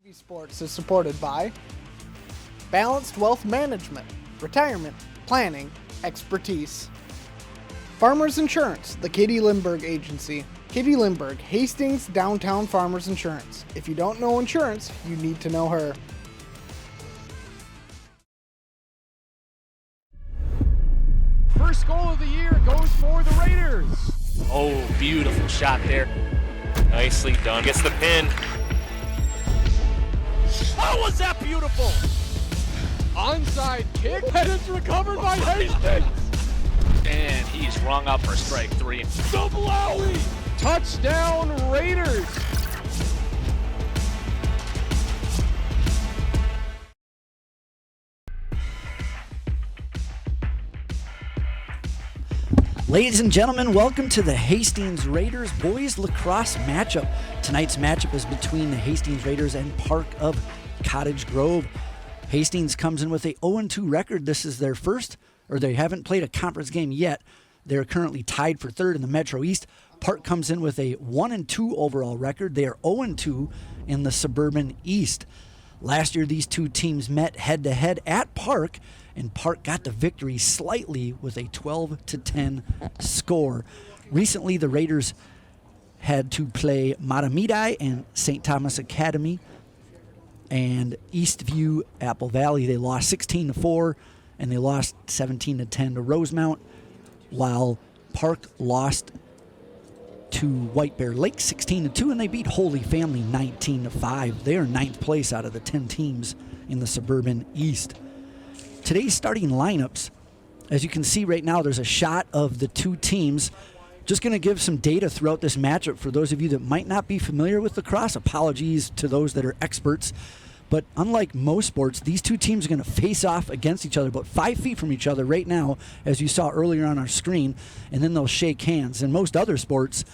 HCTV Sports is supported by Balanced Wealth Management, Retirement, Planning, Expertise. Farmers Insurance, the Katie Lindbergh Agency. Katie Lindbergh, Hastings Downtown Farmers Insurance. If you don't know insurance, you need to know her. First goal of the year goes for the Raiders. Oh, beautiful shot there. Nicely done. Gets the pin. Oh, was that beautiful? Onside kick, and it's recovered by Hastings. And he's rung up for strike three. Doblowy! Touchdown Raiders! Ladies and gentlemen, welcome to the Hastings Raiders boys lacrosse matchup. Tonight's matchup is between the Hastings Raiders and Park of Cottage Grove. Hastings comes in with a 0-2 record. This is their first, or they haven't played a conference game yet. They're currently tied for third in the Metro East. Park comes in with a 1-2 overall record. They are 0-2 in the Suburban East. Last year, these two teams met head-to-head at Park, and Park got the victory slightly with a 12-10 score. Recently, the Raiders had to play Matamidi and St. Thomas Academy and Eastview Apple Valley. They lost 16-4, and they lost 17-10 to Rosemount, while Park lost to White Bear Lake 16-2, and they beat Holy Family 19-5. They are ninth place out of the 10 teams in the Suburban East. Today's starting lineups, as you can see right now, there's a shot of the two teams. Just going to give some data throughout this matchup for those of you that might not be familiar with lacrosse. Apologies to those that are experts. But unlike most sports, these two teams are going to face off against each other about 5 feet from each other right now, as you saw earlier on our screen, and then they'll shake hands. In most other sports,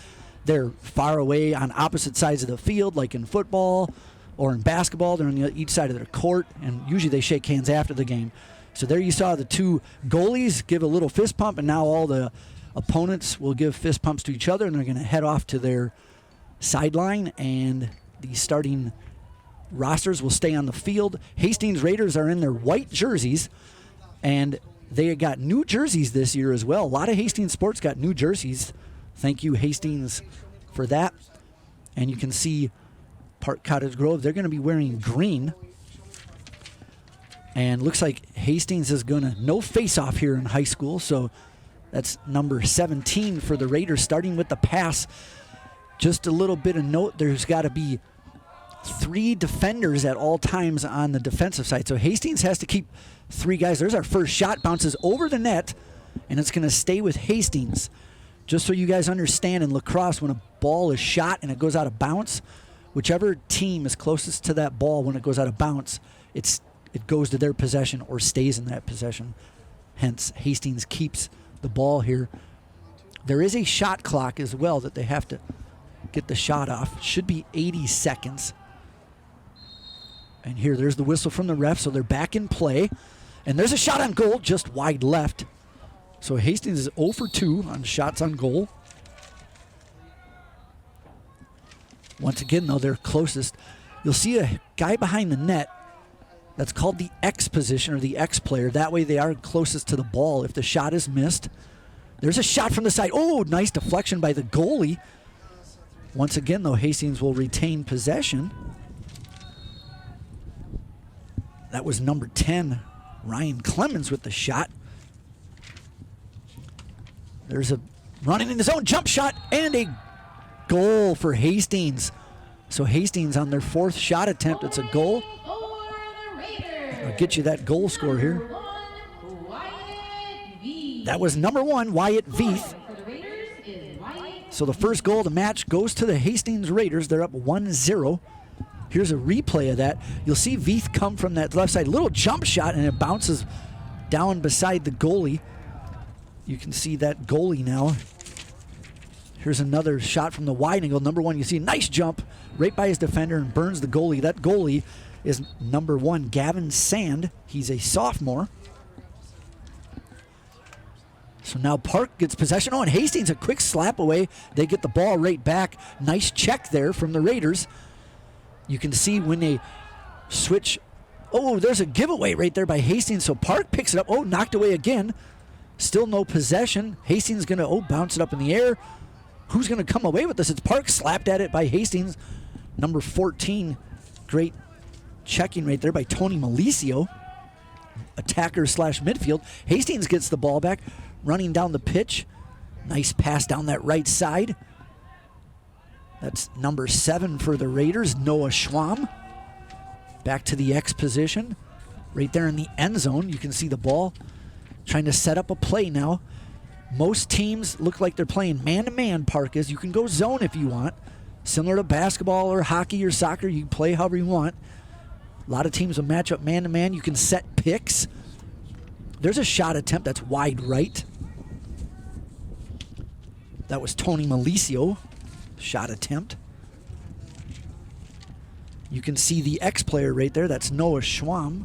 they're far away on opposite sides of the field, like in football or in basketball. They're on each side of their court, and usually they shake hands after the game. So there you saw the two goalies give a little fist pump, and now all the opponents will give fist pumps to each other, and they're going to head off to their sideline, and the starting rosters will stay on the field. Hastings Raiders are in their white jerseys, and they got new jerseys this year as well. A lot of Hastings sports got new jerseys. Thank you, Hastings, for that. And you can see Park Cottage Grove, they're going to be wearing green. And looks like Hastings is going to no face-off here in high school, so that's number 17 for the Raiders, starting with the pass. Just a little bit of note, there's got to be 3 defenders at all times on the defensive side. So Hastings has to keep 3 guys. There's our first shot, bounces over the net, and it's going to stay with Hastings. Just so you guys understand, in lacrosse, when a ball is shot and it goes out of bounds, whichever team is closest to that ball when it goes out of bounds, it goes to their possession or stays in that possession. Hence, Hastings keeps the ball here. There is a shot clock as well that they have to get the shot off. Should be 80 seconds. And here, there's the whistle from the ref, so they're back in play. And there's a shot on goal, just wide left. So Hastings is 0 for 2 on shots on goal. Once again, though, they're closest. You'll see a guy behind the net. That's called the X position, or the X player. That way they are closest to the ball if the shot is missed. There's a shot from the side. Oh, nice deflection by the goalie. Once again, though, Hastings will retain possession. That was number 10, Ryan Clemens, with the shot. There's a running in his own jump shot and a goal for Hastings. So Hastings on their 4th shot attempt, it's a goal. I'll get you that goal score here. That was number 1, Wyatt Veith. So the first goal of the match goes to the Hastings Raiders. They're up 1-0. Here's a replay of that. You'll see Veith come from that left side. Little jump shot, and it bounces down beside the goalie. You can see that goalie now. Here's another shot from the wide angle. Number 1, you see a nice jump right by his defender and burns the goalie. That goalie is number 1, Gavin Sand. He's a sophomore. So now Park gets possession. Oh, and Hastings, a quick slap away. They get the ball right back. Nice check there from the Raiders. You can see when they switch. Oh, there's a giveaway right there by Hastings. So Park picks it up. Oh, knocked away again. Still no possession. Hastings going to, bounce it up in the air. Who's going to come away with this? It's Park, slapped at it by Hastings. Number 14. Great checking right there by Tony Malicio. Attacker / midfield. Hastings gets the ball back, running down the pitch. Nice pass down that right side. That's number 7 for the Raiders, Noah Schwamm. Back to the X position. Right there in the end zone, you can see the ball. Trying to set up a play now. Most teams look like they're playing man-to-man, Park is. You can go zone if you want. Similar to basketball or hockey or soccer, you can play however you want. A lot of teams will match up man-to-man. You can set picks. There's a shot attempt that's wide right. That was Tony Malicio. Shot attempt. You can see the X player right there. That's Noah Schwamm.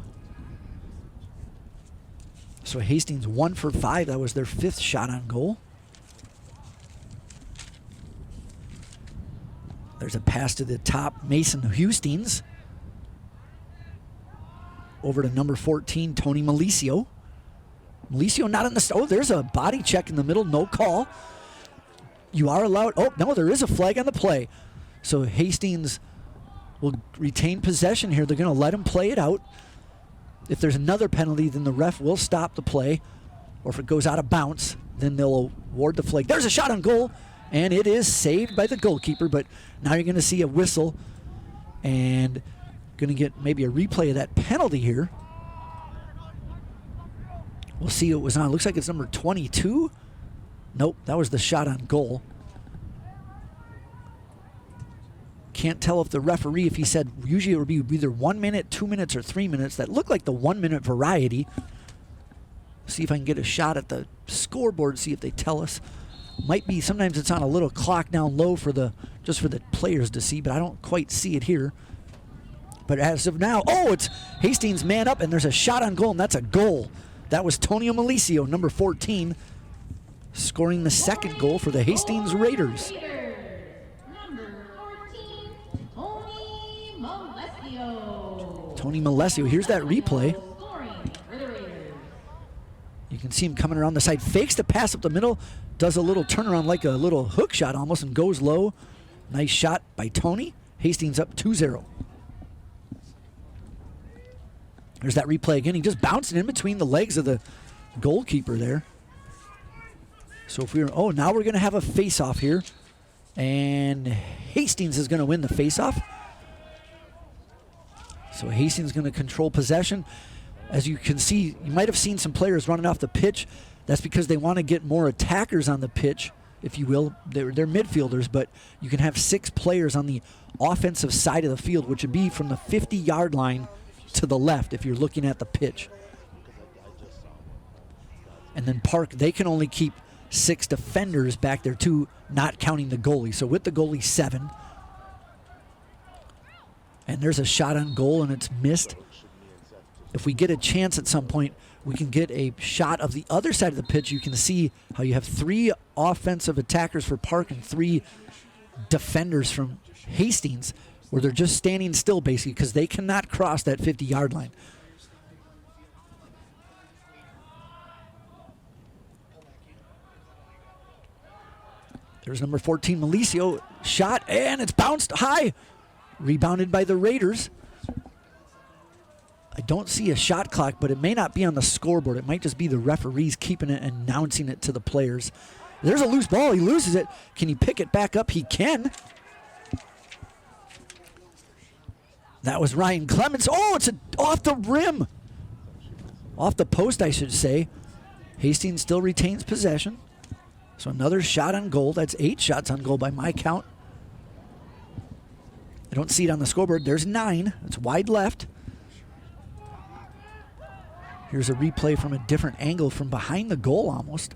So Hastings 1 for 5. That was their 5th shot on goal. There's a pass to the top, Mason Hustings. Over to number 14, Tony Malicio. Malicio not in the... Oh, there's a body check in the middle. No call. You are allowed... Oh, no, there is a flag on the play. So Hastings will retain possession here. They're going to let him play it out. If there's another penalty, then the ref will stop the play. Or if it goes out of bounds, then they'll award the flag. There's a shot on goal, and it is saved by the goalkeeper. But now you're going to see a whistle and going to get maybe a replay of that penalty here. We'll see who it was on. Looks like it's number 22. Nope, that was the shot on goal. Can't tell if the referee, if he said usually it would be either 1 minute, 2 minutes, or 3 minutes. That looked like the 1 minute variety. See if I can get a shot at the scoreboard, see if they tell us. Might be, sometimes it's on a little clock down low for the, just for the players to see, but I don't quite see it here. But as of now, it's Hastings man up, and there's a shot on goal, and that's a goal. That was Tonio Malicio, number 14, scoring the 2nd goal for the Hastings Raiders. Tony Malicio, here's that replay. You can see him coming around the side, fakes the pass up the middle, does a little turnaround like a little hook shot almost, and goes low. Nice shot by Tony. Hastings up 2-0. There's that replay again. He just bounced it in between the legs of the goalkeeper there. So if now we're going to have a face-off here. And Hastings is going to win the face-off. So Hastings going to control possession. As you can see, you might have seen some players running off the pitch. That's because they want to get more attackers on the pitch, if you will. They're midfielders, but you can have 6 players on the offensive side of the field, which would be from the 50-yard line to the left if you're looking at the pitch. And then Park, they can only keep 6 defenders back there too, not counting the goalie. So with the goalie, 7. And there's a shot on goal, and it's missed. If we get a chance at some point, we can get a shot of the other side of the pitch. You can see how you have 3 offensive attackers for Park and 3 defenders from Hastings, where they're just standing still basically because they cannot cross that 50-yard line. There's number 14, Malicio. Shot, and it's bounced high. Rebounded by the Raiders. I don't see a shot clock, but it may not be on the scoreboard. It might just be the referees keeping it and announcing it to the players. There's a loose ball. He loses it. Can he pick it back up? He can. That was Ryan Clements. Oh, it's off the rim. Off the post, I should say. Hastings still retains possession. So another shot on goal. That's 8 shots on goal by my count. I don't see it on the scoreboard. There's 9. It's wide left. Here's a replay from a different angle from behind the goal almost.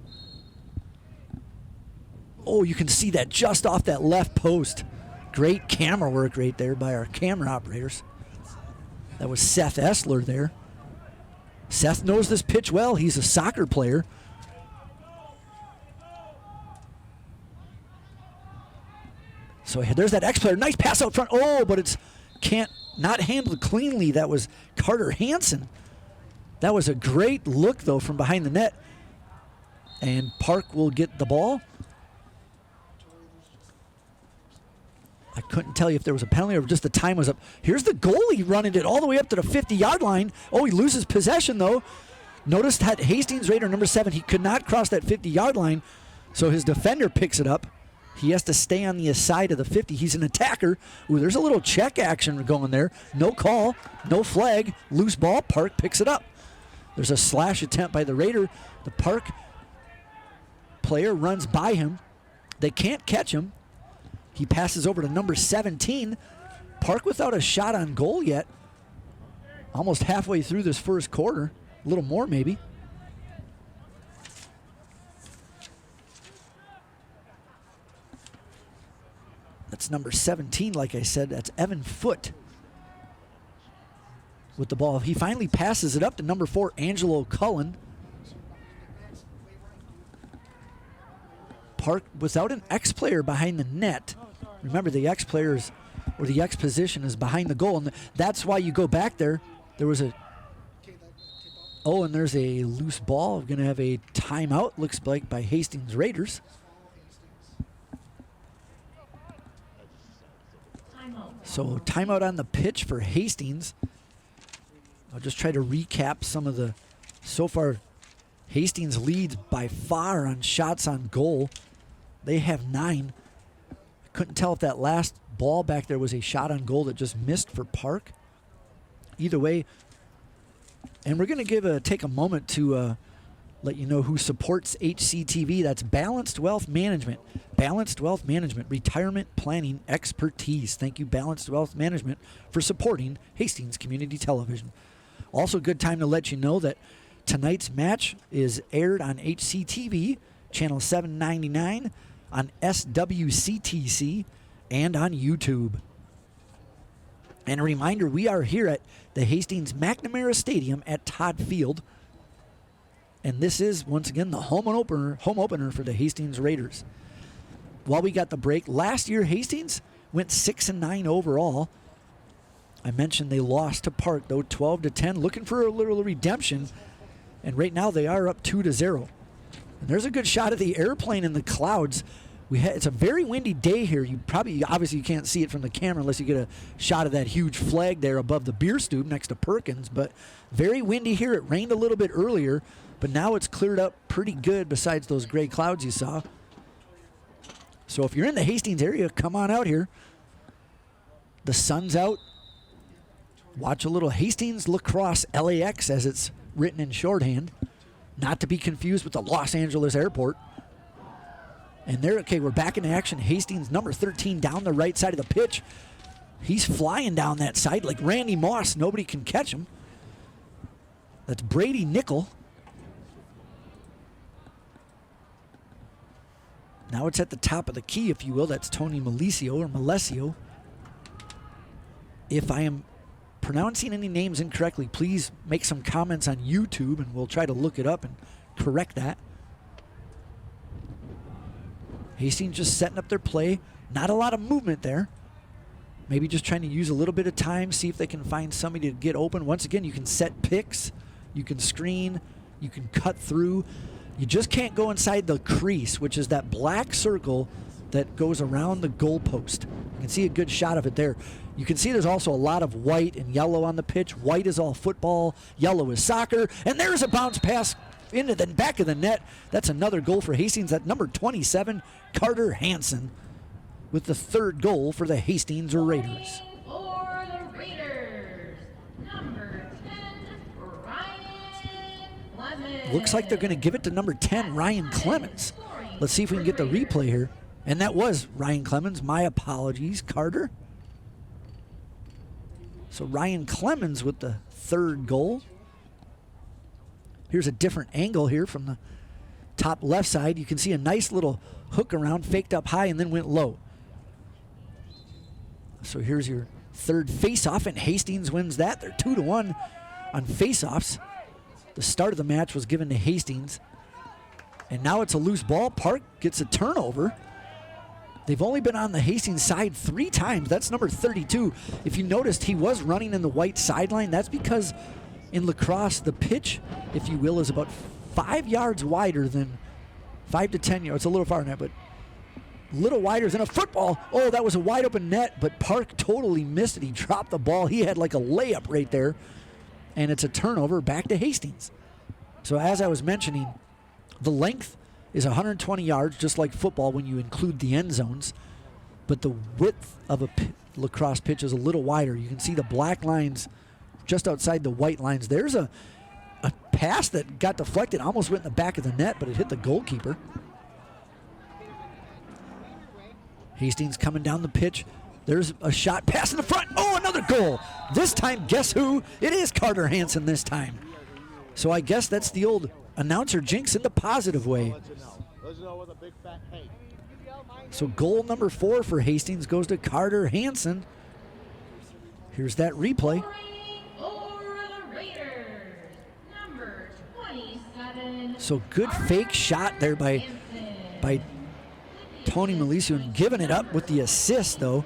Oh, you can see that just off that left post. Great camera work right there by our camera operators. That was Seth Essler there. Seth knows this pitch well. He's a soccer player. So there's that X player. Nice pass out front. Oh, but it's can't not handled cleanly. That was Carter Hansen. That was a great look, though, from behind the net. And Park will get the ball. I couldn't tell you if there was a penalty or just the time was up. Here's the goalie running it all the way up to the 50-yard line. Oh, he loses possession, though. Notice that Hastings Raider number 7, he could not cross that 50-yard line, so his defender picks it up. He has to stay on the side of the 50. He's an attacker. Ooh, there's a little check action going there. No call, no flag, loose ball. Park picks it up. There's a slash attempt by the Raider. The Park player runs by him. They can't catch him. He passes over to number 17. Park without a shot on goal yet. Almost halfway through this first quarter. A little more maybe. That's number 17, like I said. That's Evan Foote with the ball. He finally passes it up to number 4, Angelo Cullen. Park without an X player behind the net. Remember, the X players or the X position is behind the goal, and that's why you go back there. There was a and there's a loose ball. We're going to have a timeout, looks like, by Hastings Raiders. So timeout on the pitch for Hastings. I'll just try to recap some of the, so far, Hastings leads by far on shots on goal. They have 9. I couldn't tell if that last ball back there was a shot on goal that just missed for Park. Either way, and we're going to take a moment to let you know who supports HCTV. That's Balanced Wealth Management. Balanced Wealth Management, retirement planning expertise. Thank you, Balanced Wealth Management, for supporting Hastings Community Television. Also, good time to let you know that tonight's match is aired on HCTV, channel 799, on SWCTC, and on YouTube. And a reminder, we are here at the Hastings McNamara Stadium at Todd Field. And this is, once again, the home opener for the Hastings Raiders. While we got the break, last year Hastings went 6-9 overall. I mentioned they lost to Park, though, 12-10, looking for a little redemption. And right now they are up 2-0. And there's a good shot of the airplane in the clouds. It's a very windy day here. Obviously you can't see it from the camera unless you get a shot of that huge flag there above the beer stube next to Perkins. But very windy here. It rained a little bit earlier, but now it's cleared up pretty good besides those gray clouds you saw. So if you're in the Hastings area, come on out here. The sun's out. Watch a little Hastings Lacrosse LAX, as it's written in shorthand. Not to be confused with the Los Angeles airport. And there, okay, we're back in action. Hastings, number 13, down the right side of the pitch. He's flying down that side like Randy Moss. Nobody can catch him. That's Brady Nickel. Now it's at the top of the key, if you will. That's Tony Malesio. If I am pronouncing any names incorrectly, please make some comments on YouTube, and we'll try to look it up and correct that. Hastings just setting up their play. Not a lot of movement there. Maybe just trying to use a little bit of time, see if they can find somebody to get open. Once again, you can set picks, you can screen, you can cut through. You just can't go inside the crease, which is that black circle that goes around the goalpost. You can see a good shot of it there. You can see there's also a lot of white and yellow on the pitch. White is all football, yellow is soccer, and there's a bounce pass into the back of the net. That's another goal for Hastings. That number 27, Carter Hansen, with the 3rd goal for the Hastings Raiders. For the Raiders, number 10, Ryan Clemens. Looks like they're going to give it to number 10, Ryan Clemens. Let's see if we can get the replay here. And that was Ryan Clemens. My apologies, Carter. So Ryan Clemens with the 3rd goal. Here's a different angle here from the top left side. You can see a nice little hook around, faked up high and then went low. So here's your 3rd face-off, and Hastings wins that. They're 2-1 on face-offs. The start of the match was given to Hastings. And now it's a loose ball. Park gets a turnover. They've only been on the Hastings side 3 times. That's number 32. If you noticed, he was running in the white sideline. That's because in lacrosse, the pitch, if you will, is about 5 yards wider than 5 to 10 yards. It's a little far net, but a little wider than a football. Oh, that was a wide open net, but Park totally missed it. He dropped the ball. He had like a layup right there, and it's a turnover back to Hastings. So as I was mentioning, the length is 120 yards, just like football when you include the end zones, but the width of a lacrosse pitch is a little wider. You can see the black lines just outside the white lines. There's a pass that got deflected, almost went in the back of the net, but it hit the goalkeeper. Hastings coming down the pitch. There's a shot pass in the front. Oh, another goal. This time, guess who? It is Carter Hansen this time. So I guess that's the old announcer jinx in the positive way. So goal number 4 for Hastings goes to Carter Hansen. Here's that replay. For the Raiders, number 27. So good fake shot there by Tony Malicio, and giving it up with the assist, though,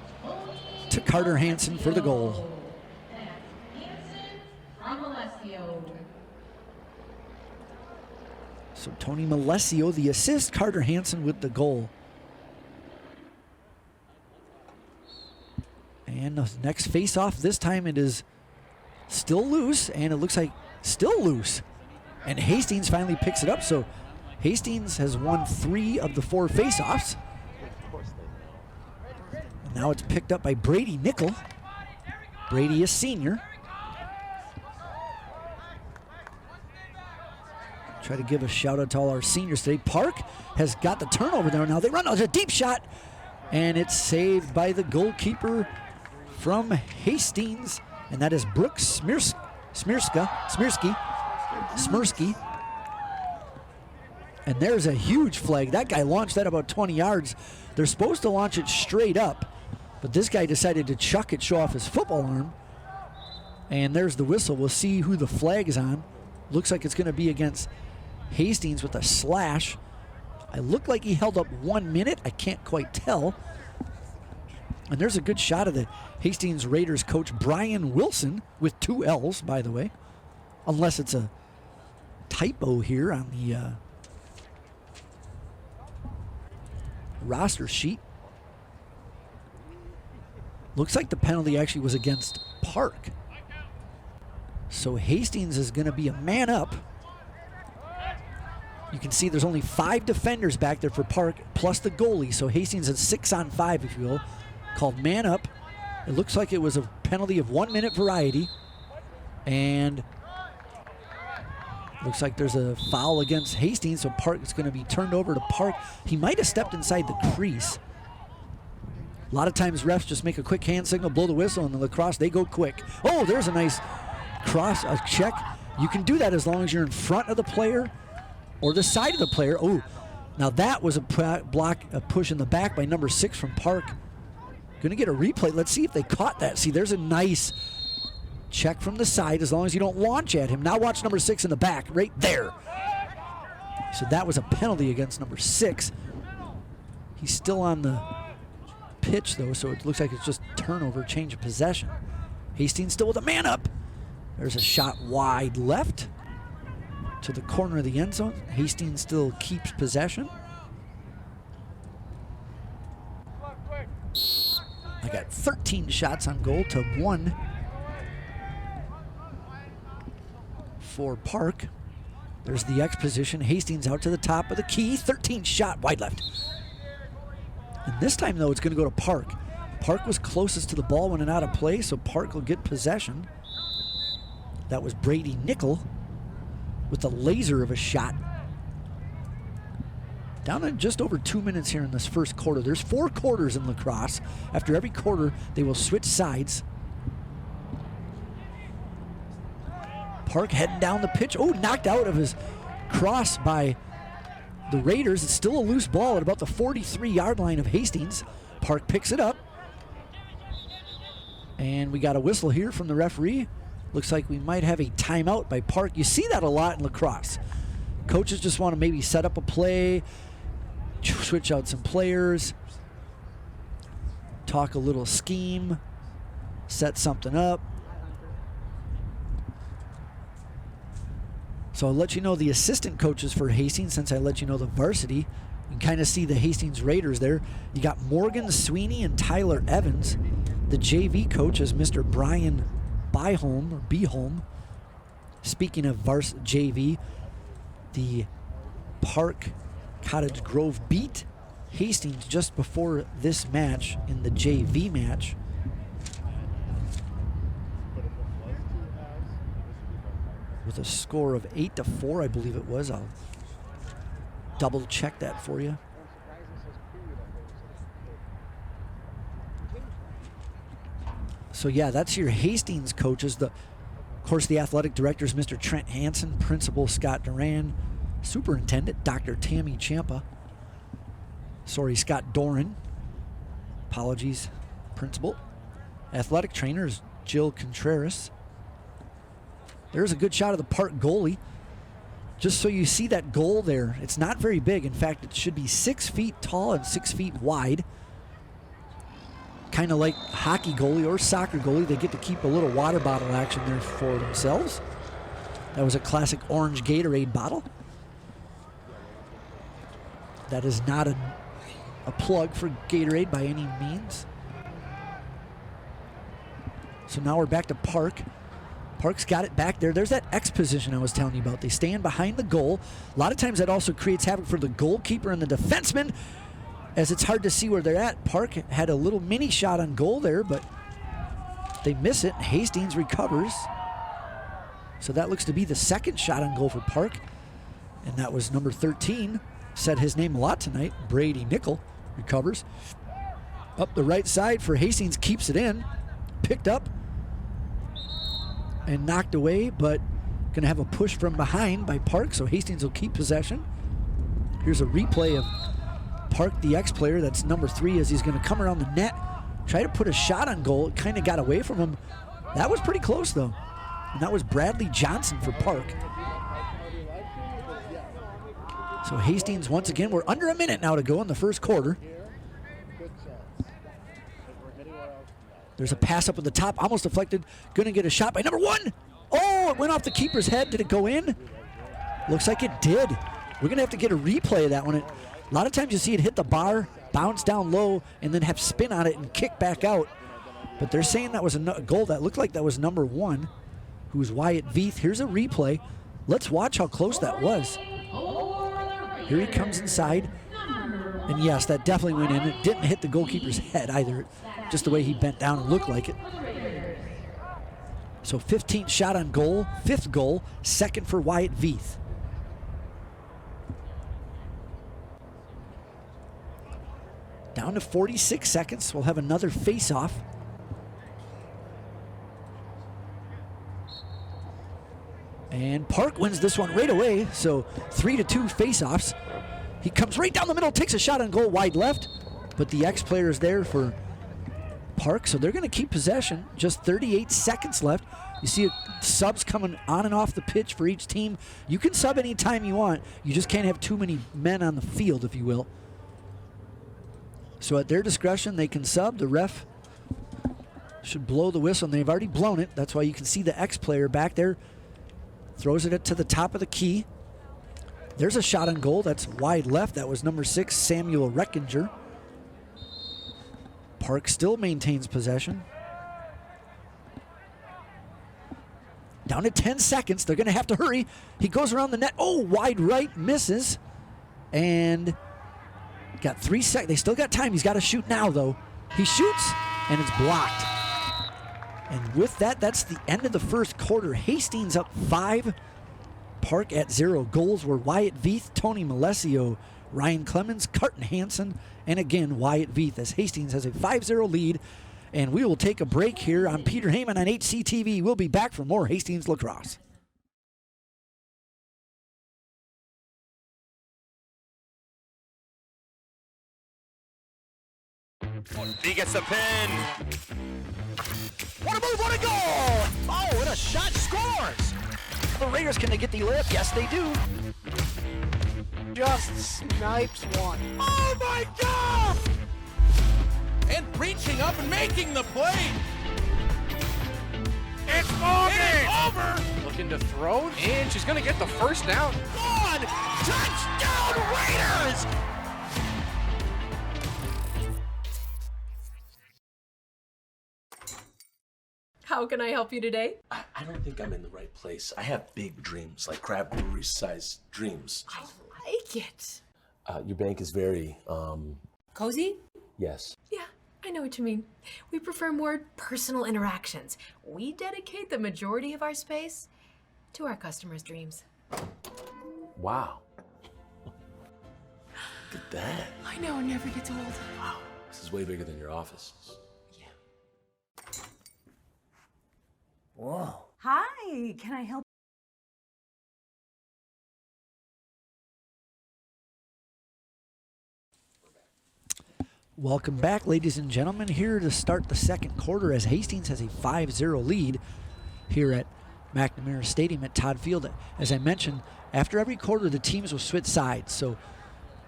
to Carter Hansen for the goal. Hansen from Alessio. So Tony Malicio, the assist, Carter Hansen with the goal. And the next face-off, this time it is still loose, and it looks like still loose. And Hastings finally picks it up, so Hastings has won 3 of the 4 face-offs. Now it's picked up by Brady Nickel. Brady is senior. Try to give a shout out to all our seniors today. Park has got the turnover there. Now they run. There's a deep shot, and it's saved by the goalkeeper from Hastings, and that is Brooks Smirsky. And there's a huge flag. That guy launched that about 20 yards. They're supposed to launch it straight up, but this guy decided to chuck it, show off his football arm. And there's the whistle. We'll see who the flag is on. Looks like it's going to be against Hastings with a slash. I look like he held up 1 minute. I can't quite tell. And there's a good shot of the Hastings Raiders coach, Brian Wilson, with 2 L's, by the way. Unless it's a typo here on the roster sheet. Looks like the penalty actually was against Park. So Hastings is going to be a man up. You can see there's only 5 defenders back there for Park, plus the goalie. So Hastings is 6-on-5, if you will, called man up. It looks like it was a penalty of 1 minute variety. And looks like there's a foul against Hastings, so Park is going to be turned over to Park. He might have stepped inside the crease. A lot of times refs just make a quick hand signal, blow the whistle, and the lacrosse, they go quick. Oh, there's a nice cross, a check. You can do that as long as you're in front of the player or the side of the player. Oh, now that was a push in the back by number 6 from Park. Going to get a replay. Let's see if they caught that. See, there's a nice check from the side as long as you don't launch at him. Now watch number 6 in the back, right there. So that was a penalty against number 6. He's still on the pitch, though, so it looks like it's just turnover, change of possession. Hastings still with a man up. There's a shot wide left to the corner of the end zone. Hastings still keeps possession. I got 13 shots on goal to 1 for Park. There's the X position. Hastings out to the top of the key. 13 shot wide left. And this time, though, it's going to go to Park. Park was closest to the ball when it out of play, so Park will get possession. That was Brady Nickel with a laser of a shot. Down in just over 2 minutes here in this first quarter. There's 4 quarters in lacrosse. After every quarter, they will switch sides. Park heading down the pitch. Oh, knocked out of his cross by the Raiders. It's still a loose ball at about the 43-yard line of Hastings. Park picks it up. And we got a whistle here from the referee. Looks like we might have a timeout by Park. You see that a lot in lacrosse. Coaches just want to maybe set up a play, switch out some players. talk a little scheme, set something up. So I'll let you know the assistant coaches for Hastings since I let you know the varsity. You can kind of see the Hastings Raiders there. You got Morgan Sweeney and Tyler Evans. The JV coach is Mr. Brian Beholm. Speaking of JV, the Park Cottage Grove beat Hastings just before this match in the JV match. With a score of 8-4, I believe it was. I'll double check that for you. So yeah, that's your Hastings coaches. Of course, the athletic director is Mr. Trent Hansen, principal Scott Duran, superintendent Dr. Tammy Champa. Scott Doran. Apologies, principal. Athletic trainers Jill Contreras. There's a good shot of the Park goalie. Just so you see that goal there, it's not very big. In fact, it should be 6 feet tall and 6 feet wide. Kind of like hockey goalie or soccer goalie, they get to keep a little water bottle action there for themselves. That was a classic orange Gatorade bottle. That is not a plug for Gatorade by any means. So now we're back to Park. Park's got it back there. There's that X position I was telling you about. They stand behind the goal. A lot of times that also creates havoc for the goalkeeper and the defenseman, as it's hard to see where they're at. Park had a little mini shot on goal there, but they miss it. Hastings recovers. So that looks to be the second shot on goal for Park. And that was number 13. Said his name a lot tonight. Brady Nickel recovers. Up the right side for Hastings, keeps it in. Picked up and knocked away, but going to have a push from behind by Park, so Hastings will keep possession. Here's a replay of Park, the ex-player, that's number 3, as he's going to come around the net, try to put a shot on goal. It kind of got away from him. That was pretty close, though. And that was Bradley Johnson for Park. So Hastings, once again, we're under a minute now to go in the first quarter. There's a pass up at the top, almost deflected. Going to get a shot by number 1. Oh, it went off the keeper's head. Did it go in? Looks like it did. We're going to have to get a replay of that one. A lot of times you see it hit the bar, bounce down low, and then have spin on it and kick back out. But they're saying that was a goal. That looked like that was number 1, who's Wyatt Veith. Here's a replay. Let's watch how close that was. Here he comes inside. And yes, that definitely went in. It didn't hit the goalkeeper's head either. Just the way he bent down and looked like it. So 15th shot on goal, 5th goal, 2nd for Wyatt Veith. Down to 46 seconds. We'll have another face-off. And Park wins this one right away. So 3-2 face-offs. He comes right down the middle, takes a shot on goal wide left, but the ex-player is there for Park, so they're going to keep possession. Just 38 seconds left. You see subs coming on and off the pitch for each team. You can sub anytime you want. You just can't have too many men on the field, if you will. So at their discretion, they can sub. The ref should blow the whistle, and they've already blown it. That's why you can see the ex-player back there. Throws it to the top of the key. There's a shot on goal. That's wide left. That was number 6, Samuel Reckinger. Park still maintains possession. Down to 10 seconds. They're going to have to hurry. He goes around the net. Oh, wide right, misses. And got 3 seconds. They still got time. He's got to shoot now, though. He shoots, and it's blocked. And with that, that's the end of the first quarter. Hastings up 5. Park at 0. Goals were Wyatt Veith, Tony Malesio, Ryan Clemens, Carton Hansen, and again, Wyatt Veith, as Hastings has a 5-0 lead. And we will take a break here. I'm Peter Heyman on HCTV. We'll be back for more Hastings Lacrosse. He gets the pin. What a move, what a goal! Oh, what a shot, scores! The Raiders, can they get the layup? Yes, they do. Just snipes one. Oh my God! and reaching up and making the play. It's over. Looking to throw, and she's going to get the first down. On! Touchdown Raiders! How can I help you today? I don't think I'm in the right place. I have big dreams, like crab brewery-sized dreams. I like it. Your bank is very, Cozy? yes. Yeah, I know what you mean. We prefer more personal interactions. We dedicate the majority of our space to our customers' dreams. Wow. Look at that. I know, it never gets old. Wow. This is way bigger than your office. Whoa. Hi, can I help? Welcome back, ladies and gentlemen. Here to start the second quarter as Hastings has a 5-0 lead here at McNamara Stadium at Todd Field. As I mentioned, after every quarter, the teams will switch sides. So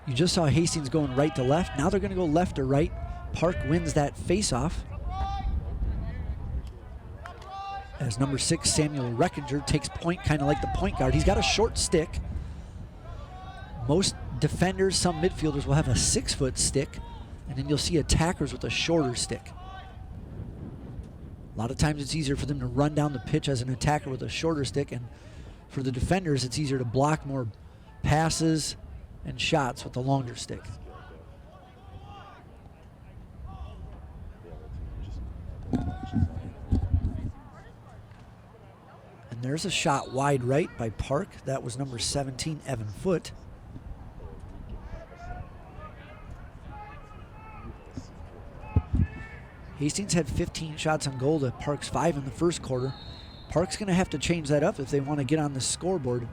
you just saw Hastings going right to left. Now they're going to go left to right. Park wins that face-off. As number 6, Samuel Reckinger, takes point kind of like the point guard. He's got a short stick. Most defenders, some midfielders will have a 6-foot stick, and then you'll see attackers with a shorter stick. A lot of times it's easier for them to run down the pitch as an attacker with a shorter stick, and for the defenders it's easier to block more passes and shots with a longer stick. There's a shot wide right by Park. That was number 17, Evan Foote. Hastings had 15 shots on goal to Park's 5 in the first quarter. Park's going to have to change that up if they want to get on the scoreboard.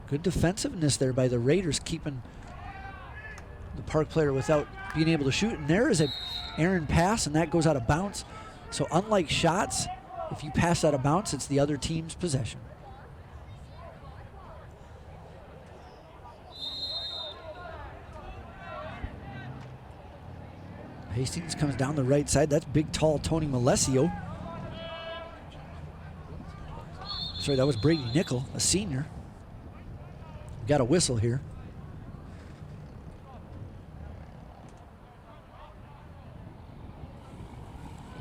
Good defensiveness there by the Raiders, keeping the Park player without being able to shoot. And there is an errant pass, and that goes out of bounds. So unlike shots, if you pass out of bounds, it's the other team's possession. Hastings comes down the right side. That's big, tall Tony Malesio. Sorry, that was Brady Nickel, a senior. We got a whistle here.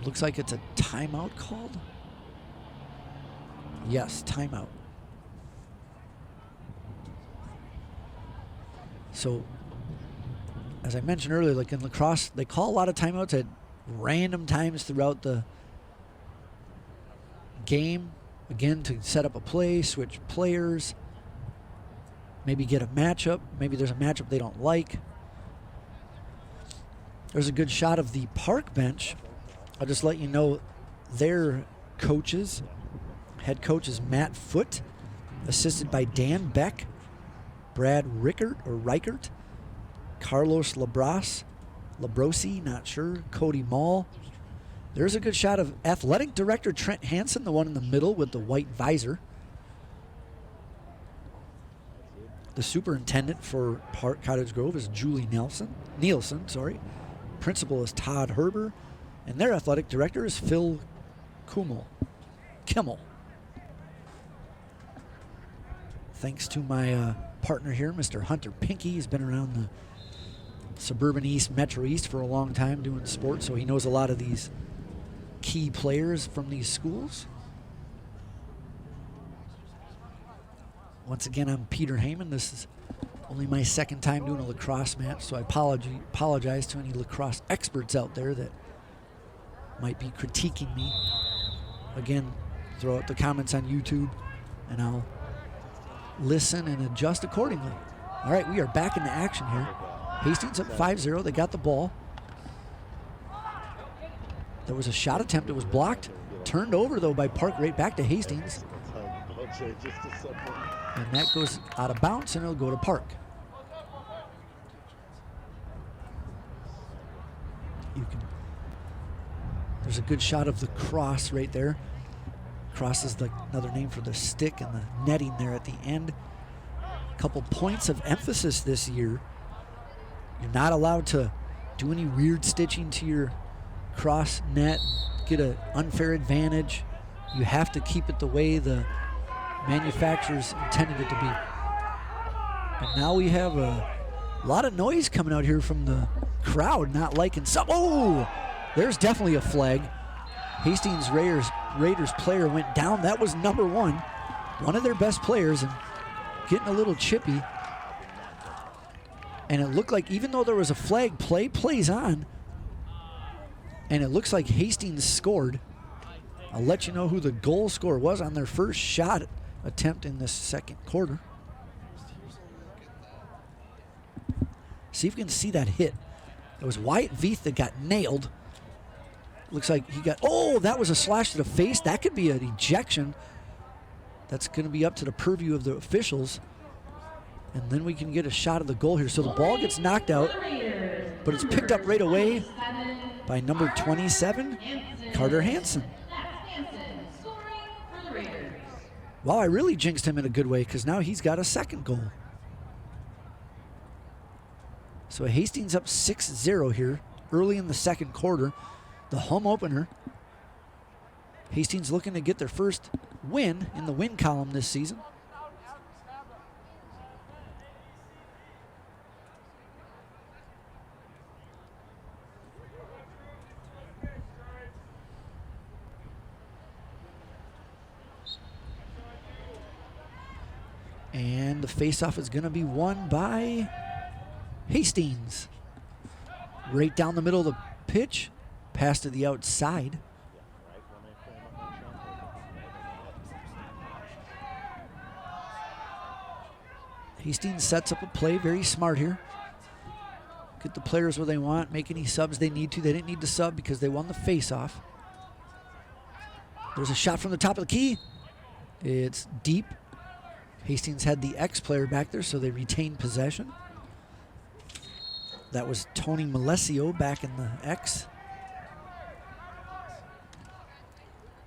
Looks like it's a timeout called. Yes, timeout. So, as I mentioned earlier, like in lacrosse, they call a lot of timeouts at random times throughout the game. Again, to set up a play, switch players, maybe get a matchup. Maybe there's a matchup they don't like. There's a good shot of the Park bench. I'll just let you know their coaches. Head coach is Matt Foote, assisted by Dan Beck, Brad Reichert, Carlos Labrosi, not sure, Cody Mall. There's a good shot of athletic director Trent Hansen, the one in the middle with the white visor. The superintendent for Park Cottage Grove is Julie Nielsen. Principal is Todd Herber. And their athletic director is Phil Kimmel. Thanks to my partner here, Mr. Hunter Pinky. He's been around the suburban East, Metro East for a long time doing sports, so he knows a lot of these key players from these schools. Once again, I'm Peter Heyman. This is only my second time doing a lacrosse match, so I apologize to any lacrosse experts out there that might be critiquing me. Again, throw out the comments on YouTube and I'll listen and adjust accordingly. All right, we are back into action here. Hastings up 5-0. They got the ball. There was a shot attempt. It was blocked. Turned over, though, by Park right back to Hastings. And that goes out of bounds, and it'll go to Park. There's a good shot of the cross right there. Cross is another name for the stick and the netting there at the end. A couple points of emphasis this year. You're not allowed to do any weird stitching to your cross net, get an unfair advantage. You have to keep it the way the manufacturers intended it to be. And now we have a lot of noise coming out here from the crowd, not liking some. Oh, there's definitely a flag. Hastings Raiders player went down. That was number one of their best players, and getting a little chippy. And it looked like even though there was a flag, plays on. And it looks like Hastings scored. I'll let you know who the goal scorer was on their first shot attempt in this second quarter. See if we can see that hit. It was Wyatt Veith that got nailed. Looks like he got, oh, that was a slash to the face. That could be an ejection. That's going to be up to the purview of the officials. And then we can get a shot of the goal here. So the ball gets knocked out, but it's picked up right away by number 27, Carter Hansen. Wow, I really jinxed him in a good way because now he's got a second goal. So Hastings up 6-0 here early in the second quarter. The home opener. Hastings looking to get their first win in the win column this season. And the faceoff is going to be won by Hastings. Right down the middle of the pitch. Pass to the outside. Hastings sets up a play, very smart here. Get the players where they want, make any subs they need to. They didn't need to sub because they won the face-off. There's a shot from the top of the key. It's deep. Hastings had the X player back there, so they retained possession. That was Tony Malesio back in the X.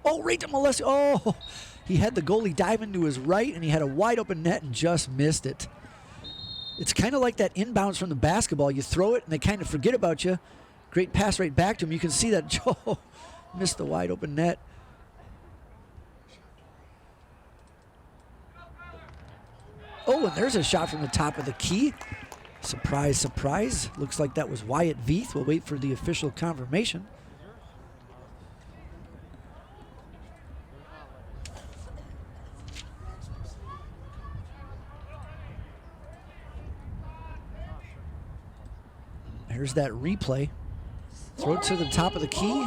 Oh, right to Malesio. Oh, he had the goalie dive into his right, and he had a wide open net and just missed it. It's kind of like that inbounds from the basketball. You throw it, and they kind of forget about you. Great pass right back to him. You can see that Joe missed the wide open net. Oh, and there's a shot from the top of the key. Surprise, surprise. Looks like that was Wyatt Veith. We'll wait for the official confirmation. Here's that replay. Throw it to the top of the key.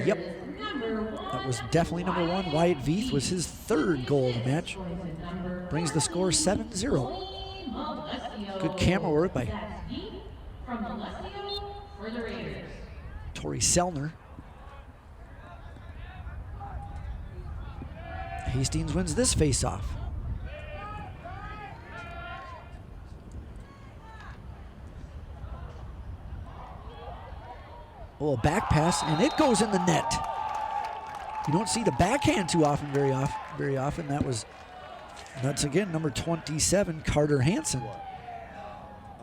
Yep. That was definitely number one. Wyatt Veith was his third goal of the match. Brings the score 7-0. Good camera work by Tori Selner. Hastings wins this face-off. Oh, a back pass, and it goes in the net. You don't see the backhand too often, very often. That's again number 27, Carter Hansen.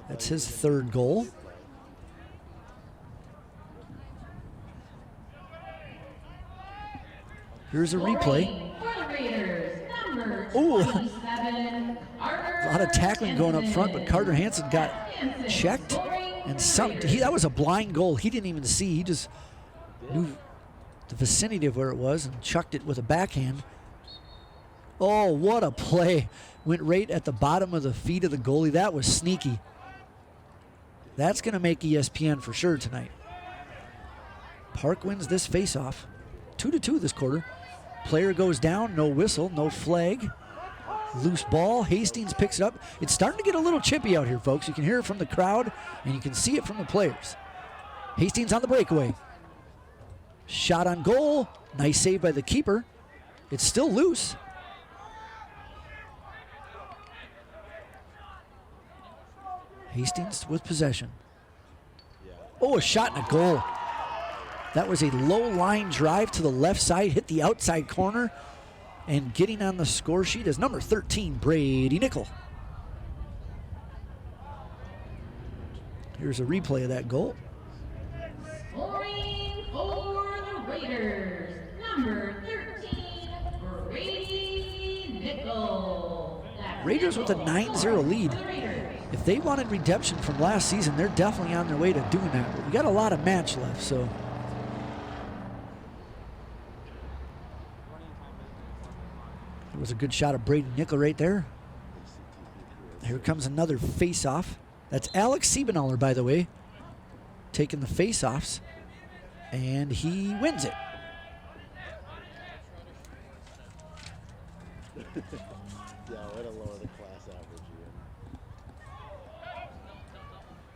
That's his third goal. Here's a replay. Ooh, a lot of tackling going up front, but Carter Hansen got checked. And that was a blind goal. He didn't even see. He just knew the vicinity of where it was and chucked it with a backhand. Oh, what a play. Went right at the bottom of the feet of the goalie. That was sneaky. That's going to make ESPN for sure tonight. Park wins this faceoff. 2-2 this quarter. Player goes down. No whistle. No flag. Loose ball. Hastings picks it up. It's starting to get a little chippy out here, folks. You can hear it from the crowd, and you can see it from the players. Hastings on the breakaway. Shot on goal. Nice save by the keeper. It's still loose. Hastings with possession. Oh, a shot and a goal. That was a low line drive to the left side, hit the outside corner, and getting on the score sheet is number 13, Brady Nickel. Here's a replay of that goal. Scoring for the Raiders, number 13, Brady Nickel. Raiders with a 9-0 lead. If they wanted redemption from last season, they're definitely on their way to doing that. But we got a lot of match left, so. There was a good shot of Brady Nickel right there. Here comes another face-off. That's Alex Siebenaller, by the way, taking the face-offs, and he wins it.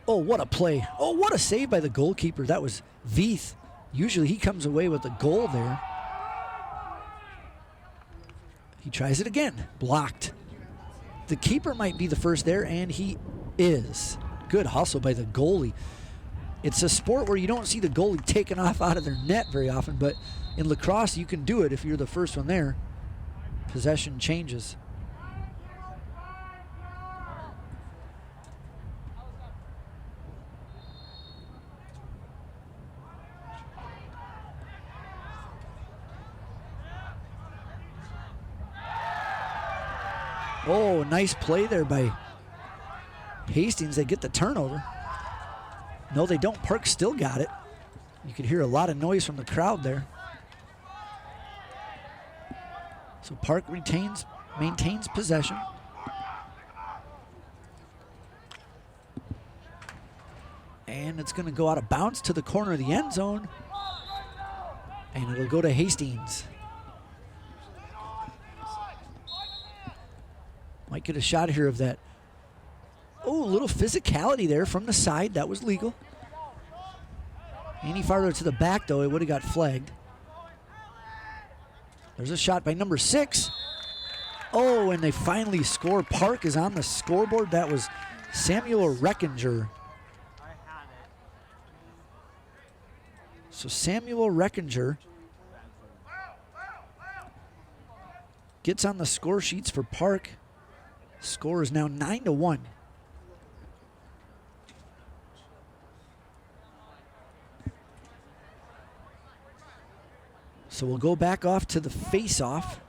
Oh, what a play. Oh, what a save by the goalkeeper. That was Veith. Usually he comes away with a goal there. He tries it again. Blocked. The keeper might be the first there, and he is. Good hustle by the goalie. It's a sport where you don't see the goalie taking off out of their net very often, but in lacrosse you can do it if you're the first one there. Possession changes. Oh, nice play there by Hastings. They get the turnover. No, they don't. Park still got it. You could hear a lot of noise from the crowd there. So Park maintains possession. And it's going to go out of bounds to the corner of the end zone. And it'll go to Hastings. Might get a shot here of that. Oh, a little physicality there from the side. That was legal. Any farther to the back, though, it would have got flagged. There's a shot by number 6. Oh, and they finally score. Park is on the scoreboard. That was Samuel Reckinger. So Samuel Reckinger gets on the score sheets for Park. Score is now 9-1. So we'll go back off to the face-off.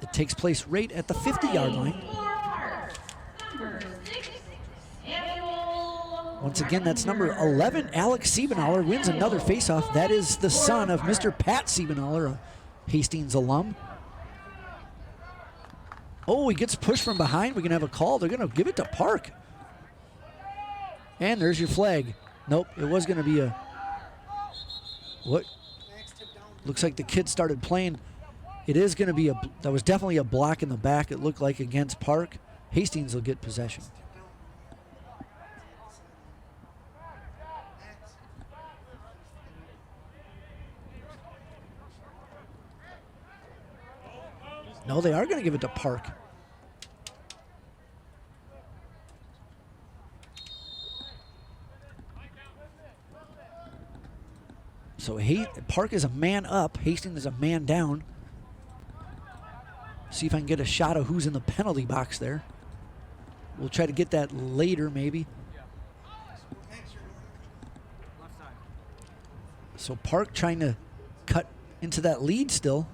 It takes place right at the 50-yard line. Once again, that's number 11, Alex Siebenaller, wins another face-off. That is the son of Mr. Pat Siebenaller, a Hastings alum. Oh, he gets pushed from behind. We're going to have a call. They're going to give it to Park. And there's your flag. Nope, it was going to be a... What? Looks like the kid started playing. It is going to be a... That was definitely a block in the back, it looked like, against Park. Hastings will get possession. No, they are going to give it to Park. So Park is a man up. Hastings is a man down. See if I can get a shot of who's in the penalty box there. We'll try to get that later, maybe. So Park trying to cut into that lead still.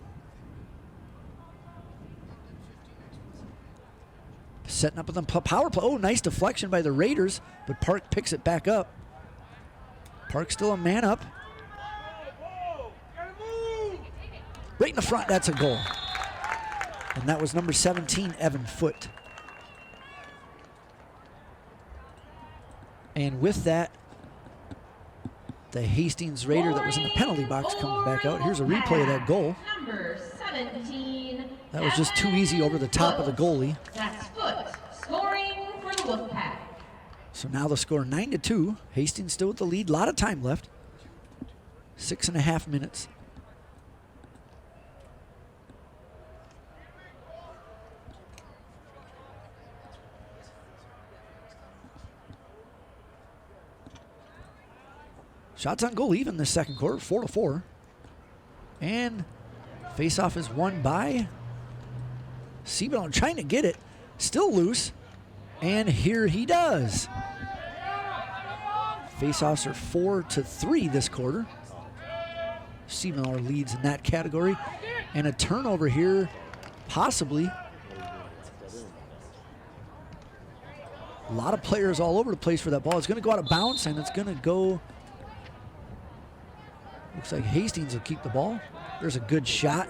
Setting up with them power play. Oh, nice deflection by the Raiders, but Park picks it back up. Park still a man up. Right in the front, that's a goal. And that was number 17, Evan Foote. And with that, the Hastings Raider that was in the penalty box comes back out. Here's a replay of that goal. Number 17. That was just too easy over the top of the goalie. That's Foote scoring for the Wolfpack. So now the score 9-2. Hastings still with the lead. A lot of time left. 6.5 minutes. Shots on goal even this second quarter, 4-4. And faceoff is won by Siebenaller, trying to get it. Still loose. And here he does. Faceoffs are 4-3 this quarter. Siebenthaler leads in that category. And a turnover here, possibly. A lot of players all over the place for that ball. It's going to go out of bounds, and it's going to go. Looks like Hastings will keep the ball. There's a good shot.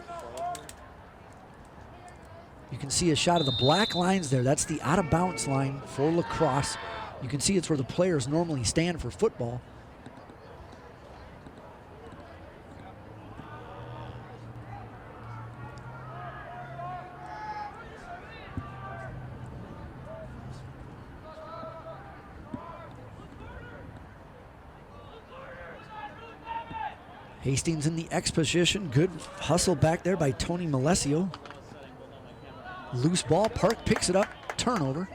You can see a shot of the black lines there. That's the out of bounds line for Lacrosse. You can see it's where the players normally stand for football. Hastings in the X position. Good hustle back there by Tony Malesio. Loose ball. Park picks it up. Turnover.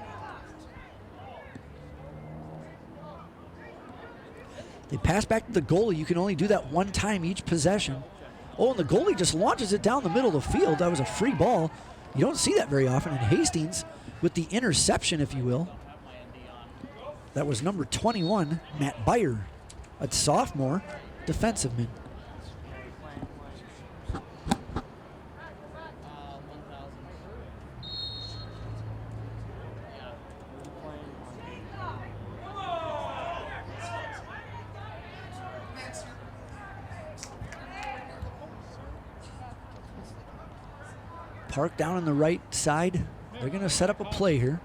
They pass back to the goalie. You can only do that one time each possession. Oh, and the goalie just launches it down the middle of the field. That was a free ball. You don't see that very often. And Hastings with the interception, if you will. That was number 21, Matt Beyer, a sophomore defensiveman. Park down on the right side. They're going to set up a play here.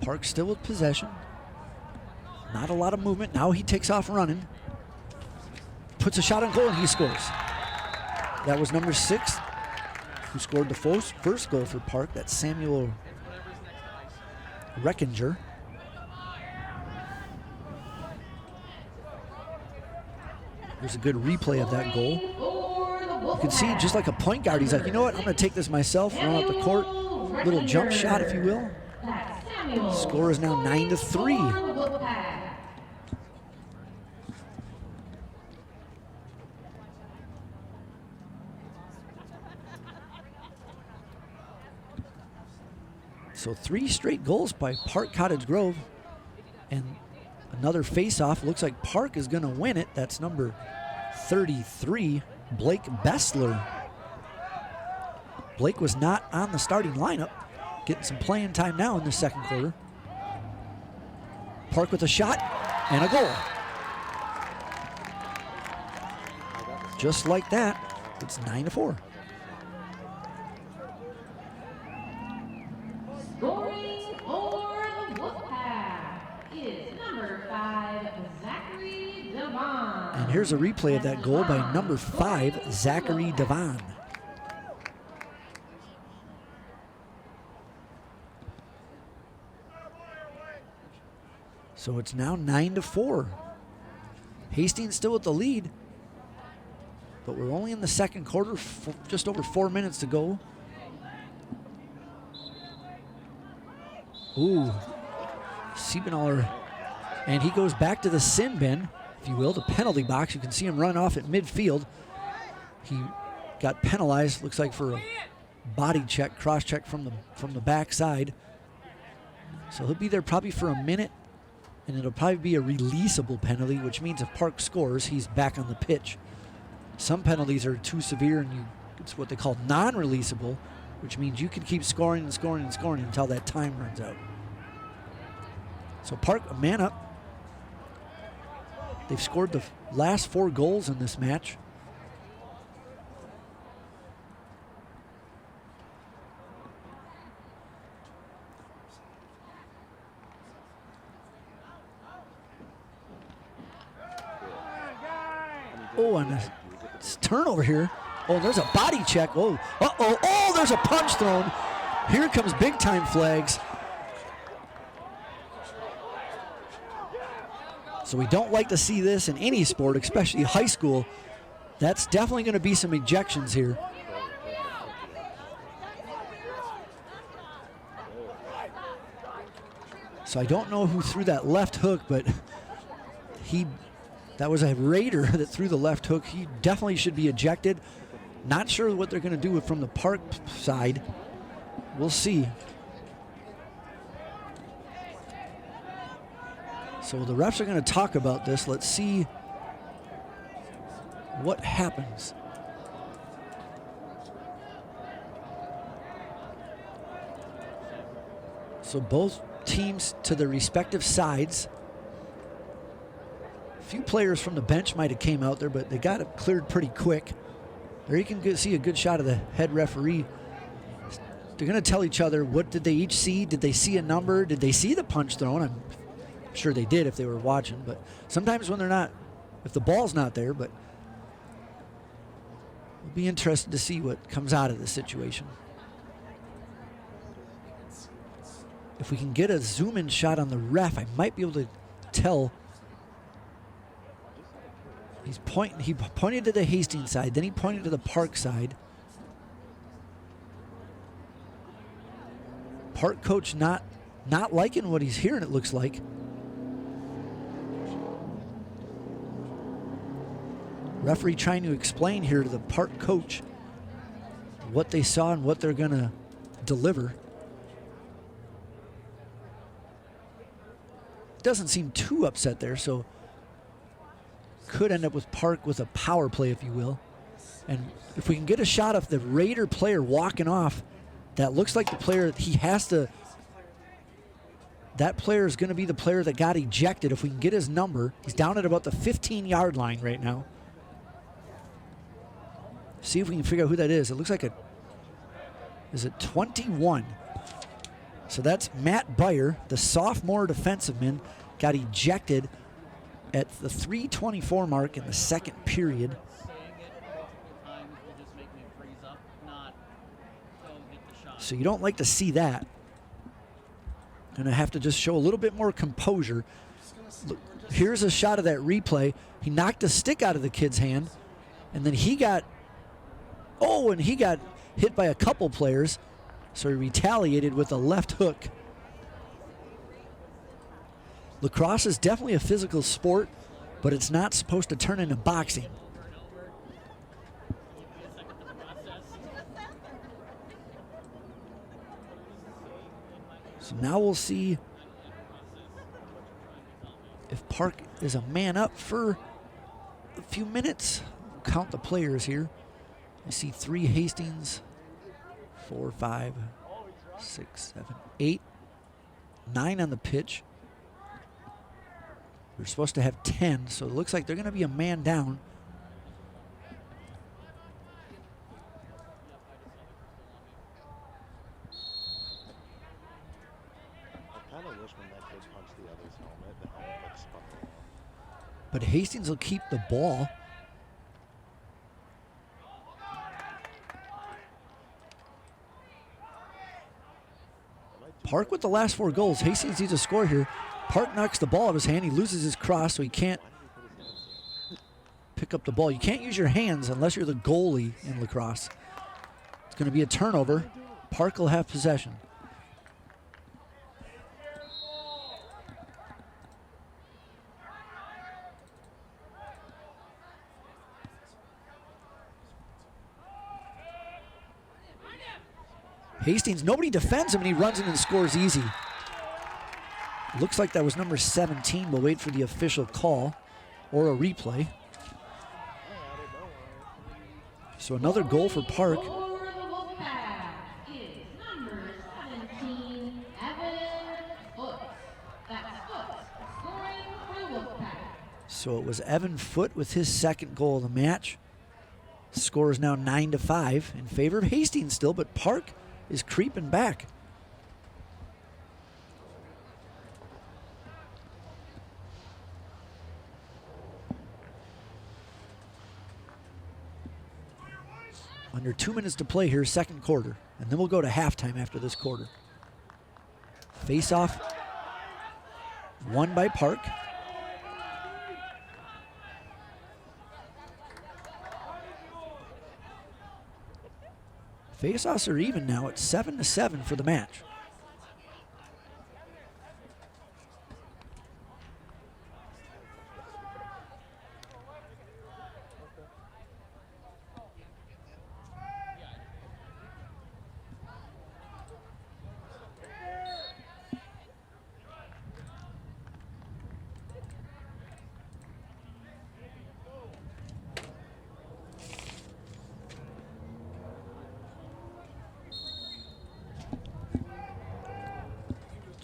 Park still with possession. Not a lot of movement. Now he takes off running. Puts a shot on goal and he scores. That was number 6. Who scored the first goal for Park. That's Samuel Reckinger. There's a good replay of that goal. You can see just like a point guard, he's like, you know what, I'm going to take this myself, run out the court. Little jump shot, if you will. Score is now 9-3. So 3 straight goals by Park Cottage Grove. And another face-off. Looks like Park is going to win it. That's number 33, Blake Bessler. Blake was not on the starting lineup. Getting some playing time now in the second quarter. Park with a shot and a goal. Just like that, it's 9-4. Scoring for the Wolfpack is number 5, Zachary Devon. And here's a replay of that goal by number 5, Zachary Devon. So it's now 9-4. Hastings still with the lead, but we're only in the second quarter, just over 4 minutes to go. Ooh, Siebenthaler, and he goes back to the sin bin, if you will, the penalty box. You can see him run off at midfield. He got penalized, looks like for a body check, cross check from the backside. So he'll be there probably for a minute, and it'll probably be a releasable penalty, which means if Park scores, he's back on the pitch. Some penalties are too severe, and it's what they call non-releasable, which means you can keep scoring and scoring and scoring until that time runs out. So Park, a man up. They've scored the last 4 goals in this match. Oh, and a turnover here. Oh, there's a body check. Oh, uh-oh. Oh, there's a punch thrown. Here comes big time flags. So we don't like to see this in any sport, especially high school. That's definitely going to be some ejections here. So I don't know who threw that left hook, but That was a Raider that threw the left hook. He definitely should be ejected. Not sure what they're going to do from the Park side. We'll see. So the refs are going to talk about this. Let's see what happens. So both teams to their respective sides. A few players from the bench might have came out there, but they got it cleared pretty quick. There you can see a good shot of the head referee. They're going to tell each other, what did they each see? Did they see a number? Did they see the punch thrown? I'm sure they did if they were watching, but sometimes when they're not, if the ball's not there, but we'll be interested to see what comes out of this situation. If we can get a zoom-in shot on the ref, I might be able to tell. He pointed to the Hastings side, then he pointed to the Park side. Park coach not liking what he's hearing, it looks like. Referee trying to explain here to the Park coach what they saw and what they're going to deliver. Doesn't seem too upset there, so could end up with Park with a power play, if you will. And if we can get a shot of the Raider player walking off, that looks like the player he has to. That player is going to be the player that got ejected. If we can get his number, he's down at about the 15-yard line right now. See if we can figure out who that is. It looks like is it 21? So that's Matt Byer, the sophomore defensive man, got ejected at the 3:24 mark in the second period. So you don't like to see that. Gonna have to just show a little bit more composure. Look, here's a shot of that replay. He knocked a stick out of the kid's hand, and then he got hit by a couple players, so he retaliated with a left hook. Lacrosse is definitely a physical sport, but it's not supposed to turn into boxing. So now we'll see if Park is a man up for a few minutes. We'll count the players here. You see 3 Hastings, 4, 5, 6, 7, 8, 9 on the pitch. We're supposed to have 10, so it looks like they're going to be a man down. I kind of wish when that kid punched the other's helmet, the helmet like spun. But Hastings will keep the ball. Park with the last 4 goals. Hastings needs a score here. Park knocks the ball out of his hand. He loses his cross, so he can't pick up the ball. You can't use your hands unless you're the goalie in lacrosse. It's going to be a turnover. Park will have possession. Hastings, nobody defends him, and he runs in and scores easy. Looks like that was number 17. We'll wait for the official call or a replay. So another goal for Park. For the Wolfpack is number 17, Evan Foote. That's Foote scoring for the Wolfpack. So it was Evan Foote with his second goal of the match. Score is now 9-5 in favor of Hastings still, but Park is creeping back. Under 2 minutes to play here, second quarter. And then we'll go to halftime after this quarter. Face-off won by Park. Face-offs are even now at 7-7 for the match.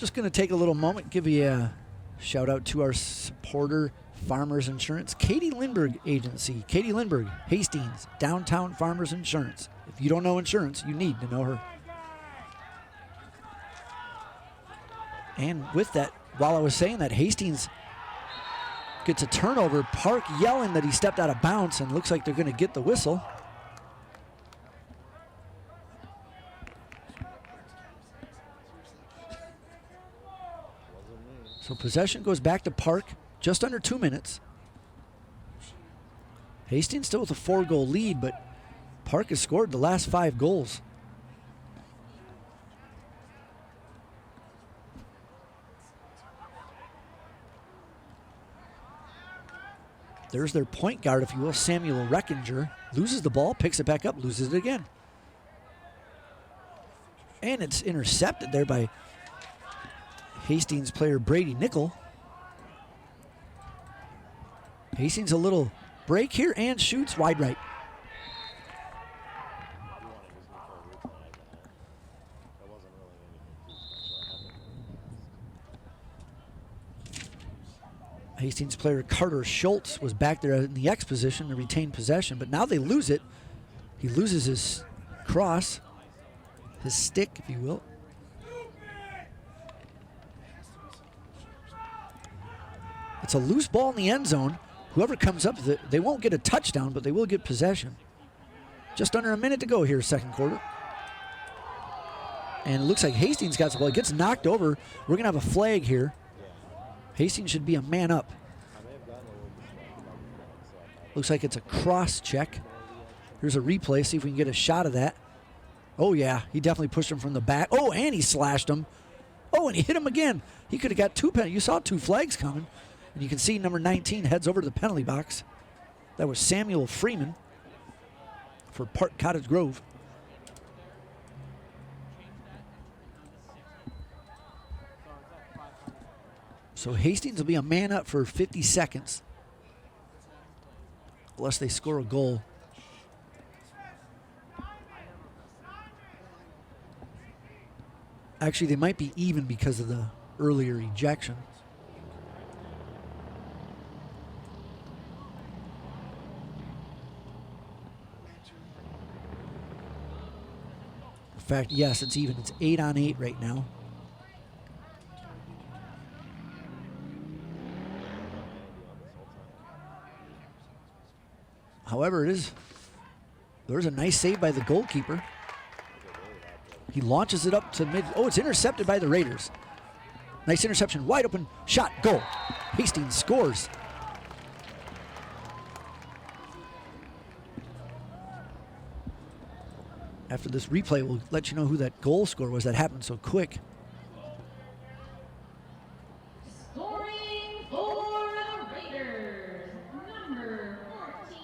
Just going to take a little moment, give you a shout out to our supporter, Farmers Insurance, Katie Lindbergh Agency. Katie Lindbergh, Hastings, Downtown Farmers Insurance. If you don't know insurance, you need to know her. And with that, while I was saying that, Hastings gets a turnover. Park yelling that he stepped out of bounds, and looks like they're going to get the whistle. So possession goes back to Park, just under 2 minutes. Hastings still with a 4-goal lead, but Park has scored the last 5 goals. There's their point guard, if you will, Samuel Reckinger. Loses the ball, picks it back up, loses it again. And it's intercepted there by Hastings player Brady Nickel. Hastings a little break here and shoots wide right. Hastings player Carter Schultz was back there in the X position to retain possession, but now they lose it. He loses his cross, his stick, if you will. It's a loose ball in the end zone. Whoever comes up with it, they won't get a touchdown, but they will get possession. Just under a minute to go here, second quarter. And it looks like Hastings got the ball. It gets knocked over. We're going to have a flag here. Hastings should be a man up. Looks like it's a cross check. Here's a replay. See if we can get a shot of that. Oh, yeah. He definitely pushed him from the back. Oh, and he slashed him. Oh, and he hit him again. He could have got 2 penalties. You saw 2 flags coming. And you can see number 19 heads over to the penalty box. That was Samuel Freeman for Park Cottage Grove. So Hastings will be a man up for 50 seconds. Unless they score a goal. Actually, they might be even because of the earlier ejection. In fact, yes, it's even. It's 8-on-8 right now. However, there's a nice save by the goalkeeper. He launches it up to mid. Oh, it's intercepted by the Raiders. Nice interception, wide open shot, goal. Hastings scores. After this replay, we'll let you know who that goal scorer was. That happened so quick. Scoring for the Raiders, number 14,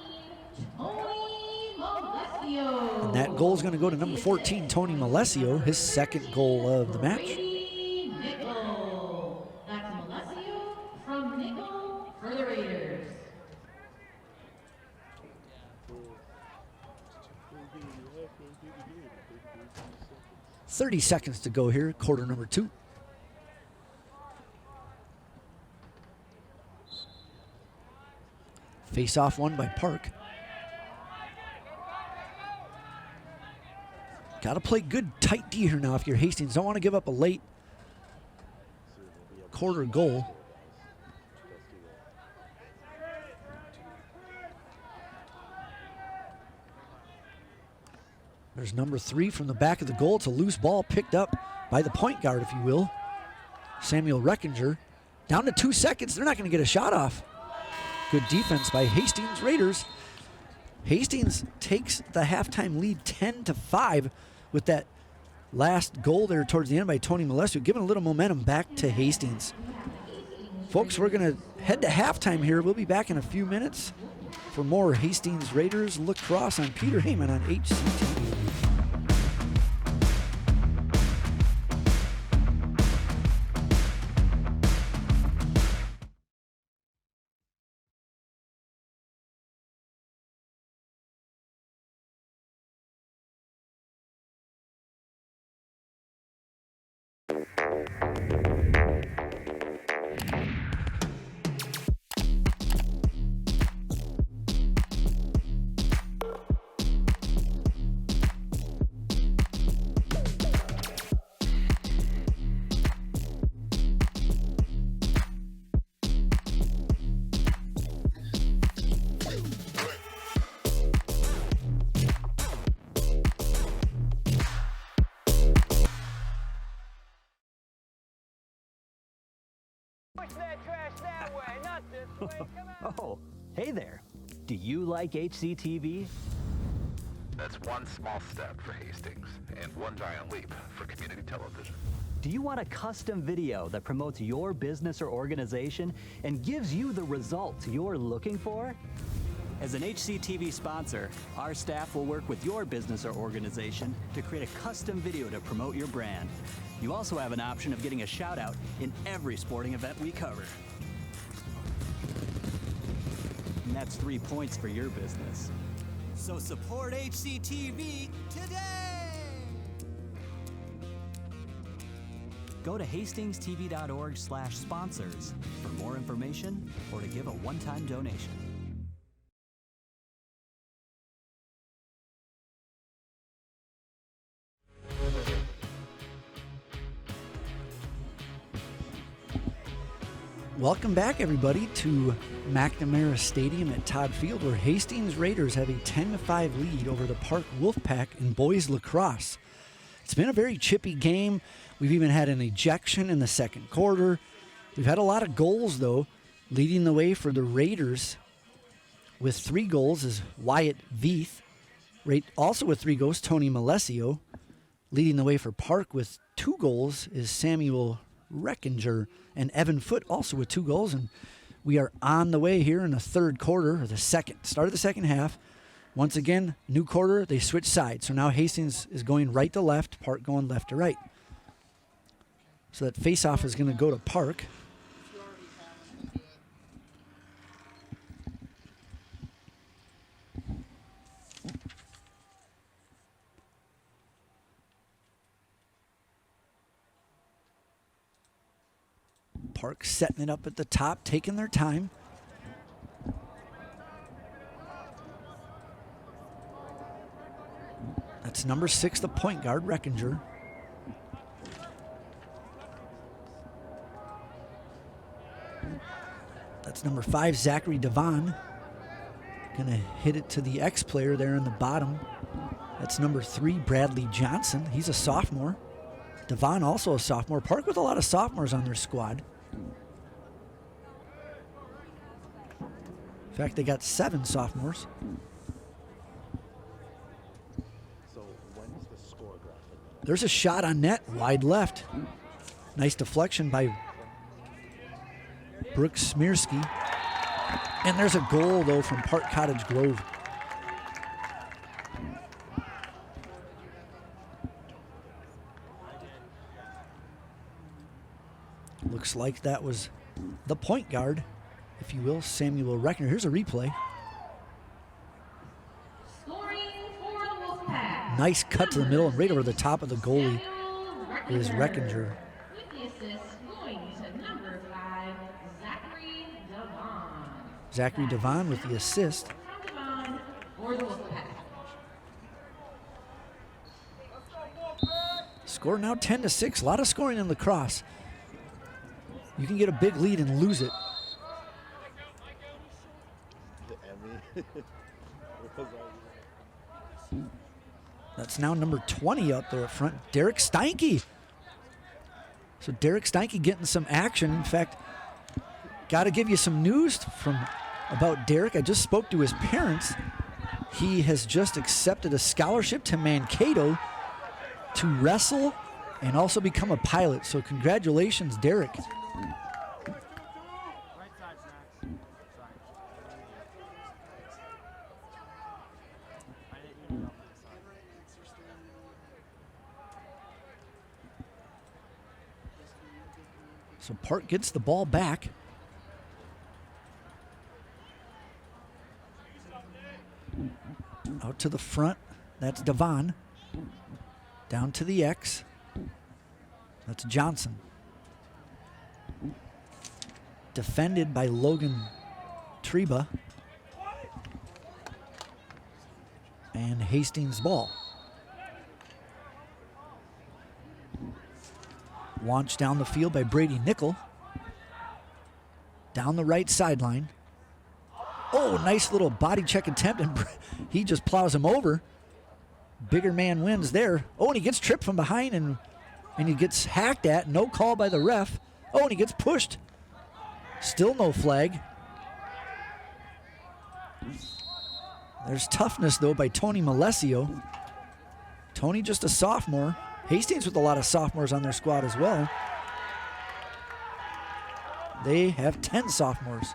Tony Malesio. And that goal is going to go to number 14, Tony Malesio, his second goal of the match. Brady Nickel. That's Malesio from Nickel for the Raiders. 30 seconds to go here, quarter number 2. Face off one by Park. Got to play good, tight D here now if you're Hastings. Don't want to give up a late quarter goal. There's number 3 from the back of the goal. It's a loose ball picked up by the point guard, if you will. Samuel Reckinger. Down to 2 seconds. They're not going to get a shot off. Good defense by Hastings Raiders. Hastings takes the halftime lead 10-5 with that last goal there towards the end by Tony Malesio, giving a little momentum back to Hastings. Folks, we're going to head to halftime here. We'll be back in a few minutes for more Hastings Raiders Lacrosse on Peter Heyman on HCTV. Oh, hey there. Do you like HCTV? That's one small step for Hastings and one giant leap for community television. Do you want a custom video that promotes your business or organization and gives you the results you're looking for? As an HCTV sponsor, our staff will work with your business or organization to create a custom video to promote your brand. You also have an option of getting a shout out in every sporting event we cover. And that's 3 points for your business. So support HCTV today! Go to hastingstv.org/sponsors for more information or to give a one-time donation. Welcome back, everybody, to McNamara Stadium at Todd Field, where Hastings Raiders have a 10-5 lead over the Park Wolfpack in boys lacrosse. It's been a very chippy game. We've even had an ejection in the second quarter. We've had a lot of goals, though. Leading the way for the Raiders with 3 goals is Wyatt Veith. Also with 3 goals, Tony Malesio. Leading the way for Park with 2 goals is Samuel Reckinger, and Evan Foote also with 2 goals. And we are on the way here in the third quarter, or the start of the second half. Once again, new quarter, they switch sides. So now Hastings is going right to left, Park going left to right. So that face-off is going to go to Park. Park setting it up at the top, taking their time. That's number 6, the point guard, Reckinger. That's number 5, Zachary Devon. Gonna hit it to the ex-player there in the bottom. That's number 3, Bradley Johnson. He's a sophomore. Devon also a sophomore. Park with a lot of sophomores on their squad. In fact, they got 7 sophomores. So when's the score graphic? There's a shot on net, wide left. Nice deflection by Brooks Smirsky. And there's a goal, though, from Park Cottage Grove. Looks like that was the point guard, if you will, Samuel Reckner. Here's a replay. Scoring for the Wolfpack. Nice cut to the middle and right over the top of the goalie is Reckinger. With the assist going to number 5, Zachary Devon. Zachary Devon with the assist. Devon for the Wolfpack. Score now 10-6. A lot of scoring in lacrosse. You can get a big lead and lose it. The Emmy. That's now number 20 up there up front, Derek Steinke. So Derek Steinke getting some action. In fact, got to give you some news about Derek. I just spoke to his parents. He has just accepted a scholarship to Mankato to wrestle and also become a pilot. So congratulations, Derek. So Park gets the ball back. Out to the front, that's Devon. Down to the X, that's Johnson. Defended by Logan Treba. And Hastings ball. Launched down the field by Brady Nickel. Down the right sideline. Oh, nice little body check attempt, and he just plows him over. Bigger man wins there. Oh, and he gets tripped from behind, and he gets hacked at. No call by the ref. Oh, and he gets pushed Still no flag. There's toughness, though, by Tony Malesio. Tony just a sophomore. Hastings with a lot of sophomores on their squad as well. They have 10 sophomores.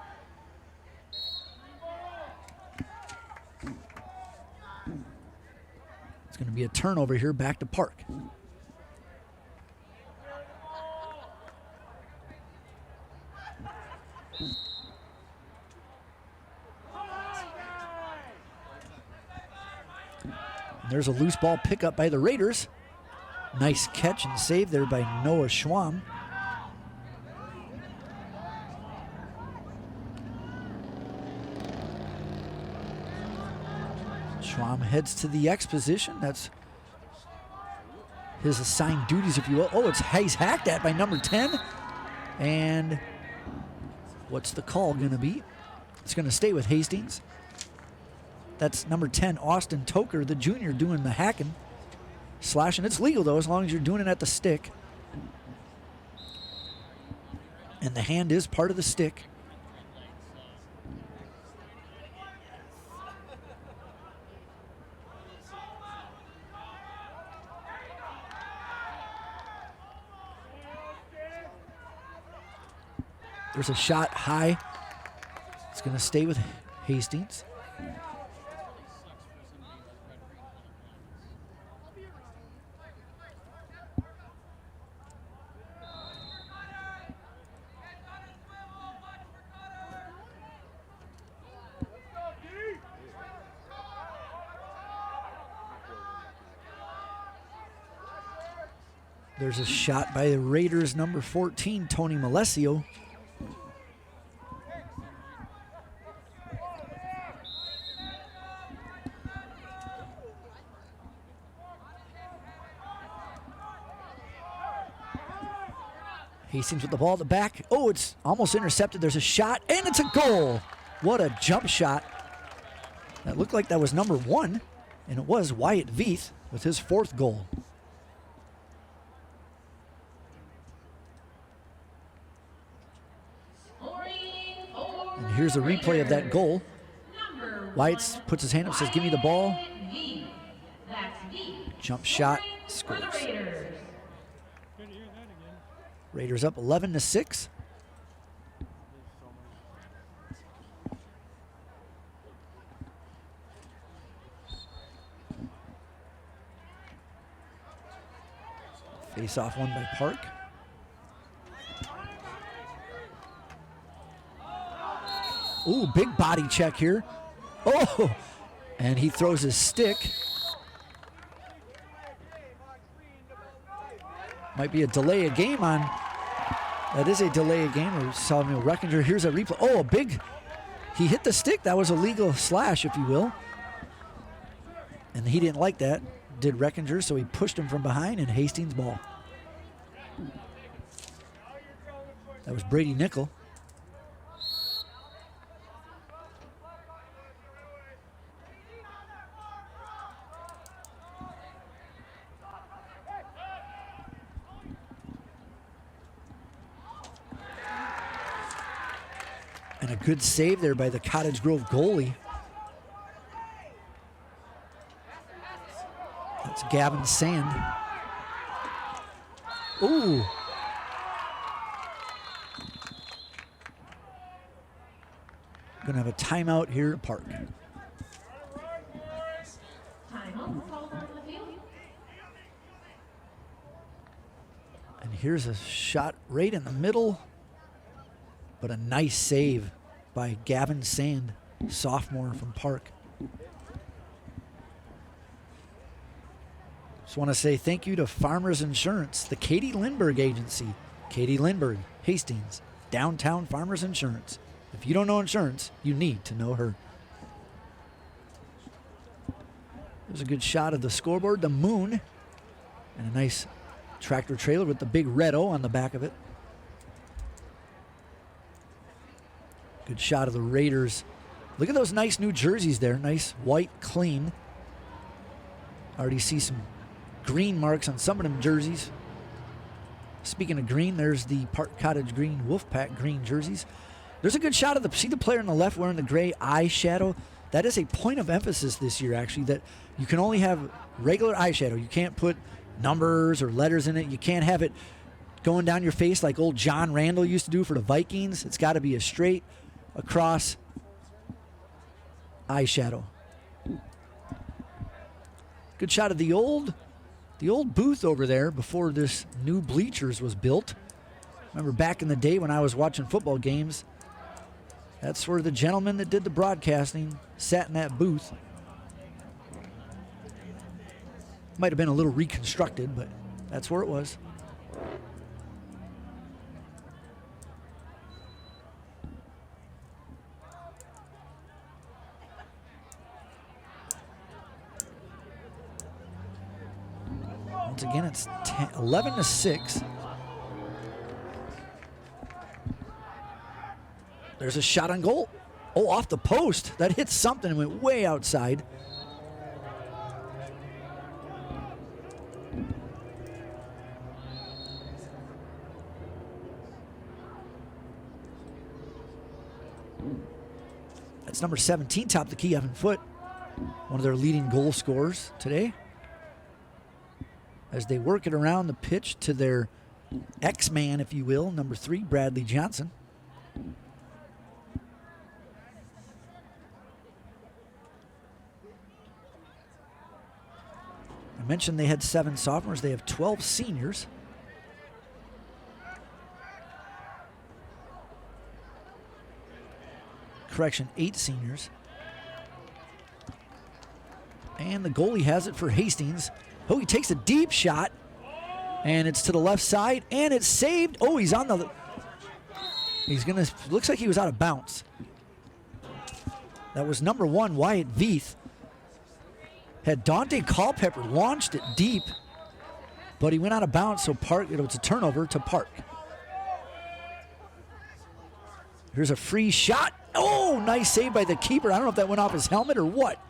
It's going to be a turnover here, back to Park. There's a loose ball pickup by the Raiders. Nice catch and save there by Noah Schwamm. Schwamm heads to the X position. That's his assigned duties, if you will. Oh, he's hacked at by number 10. And what's the call going to be? It's going to stay with Hastings. That's number 10, Austin Toker, the junior, doing the hacking. Slashing. It's legal, though, as long as you're doing it at the stick. And the hand is part of the stick. There's a shot high. It's going to stay with Hastings. There's a shot by the Raiders, number 14, Tony Malesio. Hastings with the ball at the back. Oh, it's almost intercepted. There's a shot, and it's a goal. What a jump shot. That looked like that was number 1, and it was Wyatt Veith with his 4th goal. And here's a replay of that goal. Wyatt puts his hand up, says, "Give me the ball." Jump shot, scores. Raiders up 11-6. Face off one by Park. Ooh, big body check here. Oh, and he throws his stick. Might be a delay of game on. That is a delay of game. Or Samuel Reckinger. Here's a replay. Oh, a big. He hit the stick. That was a legal slash, if you will. And he didn't like that. Did Reckinger, so he pushed him from behind, and Hastings ball. That was Brady Nickel. And a good save there by the Cottage Grove goalie. That's Gavin Sand. Ooh. Gonna have a timeout here at Park. And here's a shot right in the middle. But a nice save by Gavin Sand, sophomore from Park. Just want to say thank you to Farmers Insurance, the Katie Lindbergh Agency. Katie Lindbergh, Hastings, Downtown Farmers Insurance. If you don't know insurance, you need to know her. There's a good shot of the scoreboard, the moon, and a nice tractor trailer with the big red O on the back of it. Good shot of the Raiders. Look at those nice new jerseys there. Nice white, clean. Already see some green marks on some of them jerseys. Speaking of green, there's the Park Cottage Green Wolfpack green jerseys. There's a good shot of see the player on the left wearing the gray eyeshadow? That is a point of emphasis this year, actually, that you can only have regular eyeshadow. You can't put numbers or letters in it. You can't have it going down your face like old John Randall used to do for the Vikings. It's got to be a straight across eyeshadow. Good shot of the old booth over there before this new bleachers was built. Remember back in the day when I was watching football games, that's where the gentleman that did the broadcasting sat in that booth. Might have been a little reconstructed, but that's where it was. Once again, it's 11-6. There's a shot on goal. Oh, off the post. That hit something and went way outside. That's number 17, top of the key, Evan Foote. One of their leading goal scorers today. As they work it around the pitch to their X-Man, if you will, number 3, Bradley Johnson. I mentioned they had 7 sophomores. They have 12 seniors. Correction, 8 seniors. And the goalie has it for Hastings. Oh, he takes a deep shot. And it's to the left side. And it's saved. Oh, he's on the... Looks like he was out of bounds. That was number 1, Wyatt Veith. Had Dante Culpepper launched it deep, but he went out of bounds, so Park, it's a turnover to Park. Here's a free shot. Oh, nice save by the keeper. I don't know if that went off his helmet or what.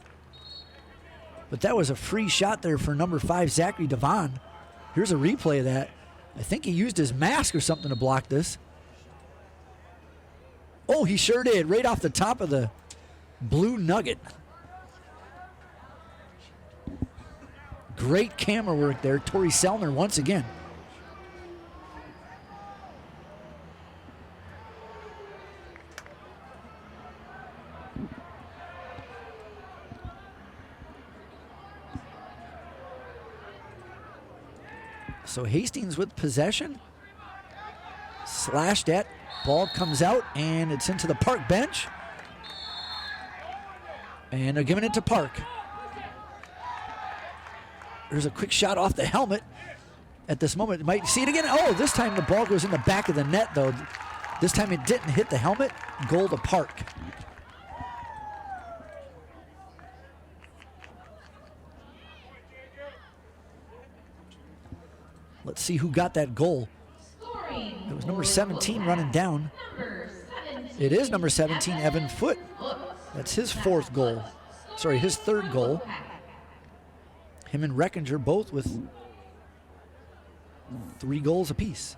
But that was a free shot there for number 5, Zachary Devon. Here's a replay of that. I think he used his mask or something to block this. Oh, he sure did, right off the top of the blue nugget. Great camera work there. Tori Selner once again. So Hastings with possession. Slashed at. Ball comes out and it's into the Park bench. And they're giving it to Park. There's a quick shot off the helmet at this moment. You might see it again. Oh, this time the ball goes in the back of the net, though. This time it didn't hit the helmet. Goal to Park. Let's see who got that goal. It was number 17 running down. It is number 17, Evan Foote. That's his 4th goal. Sorry, his 3rd goal. Him and Reckinger both with 3 goals apiece.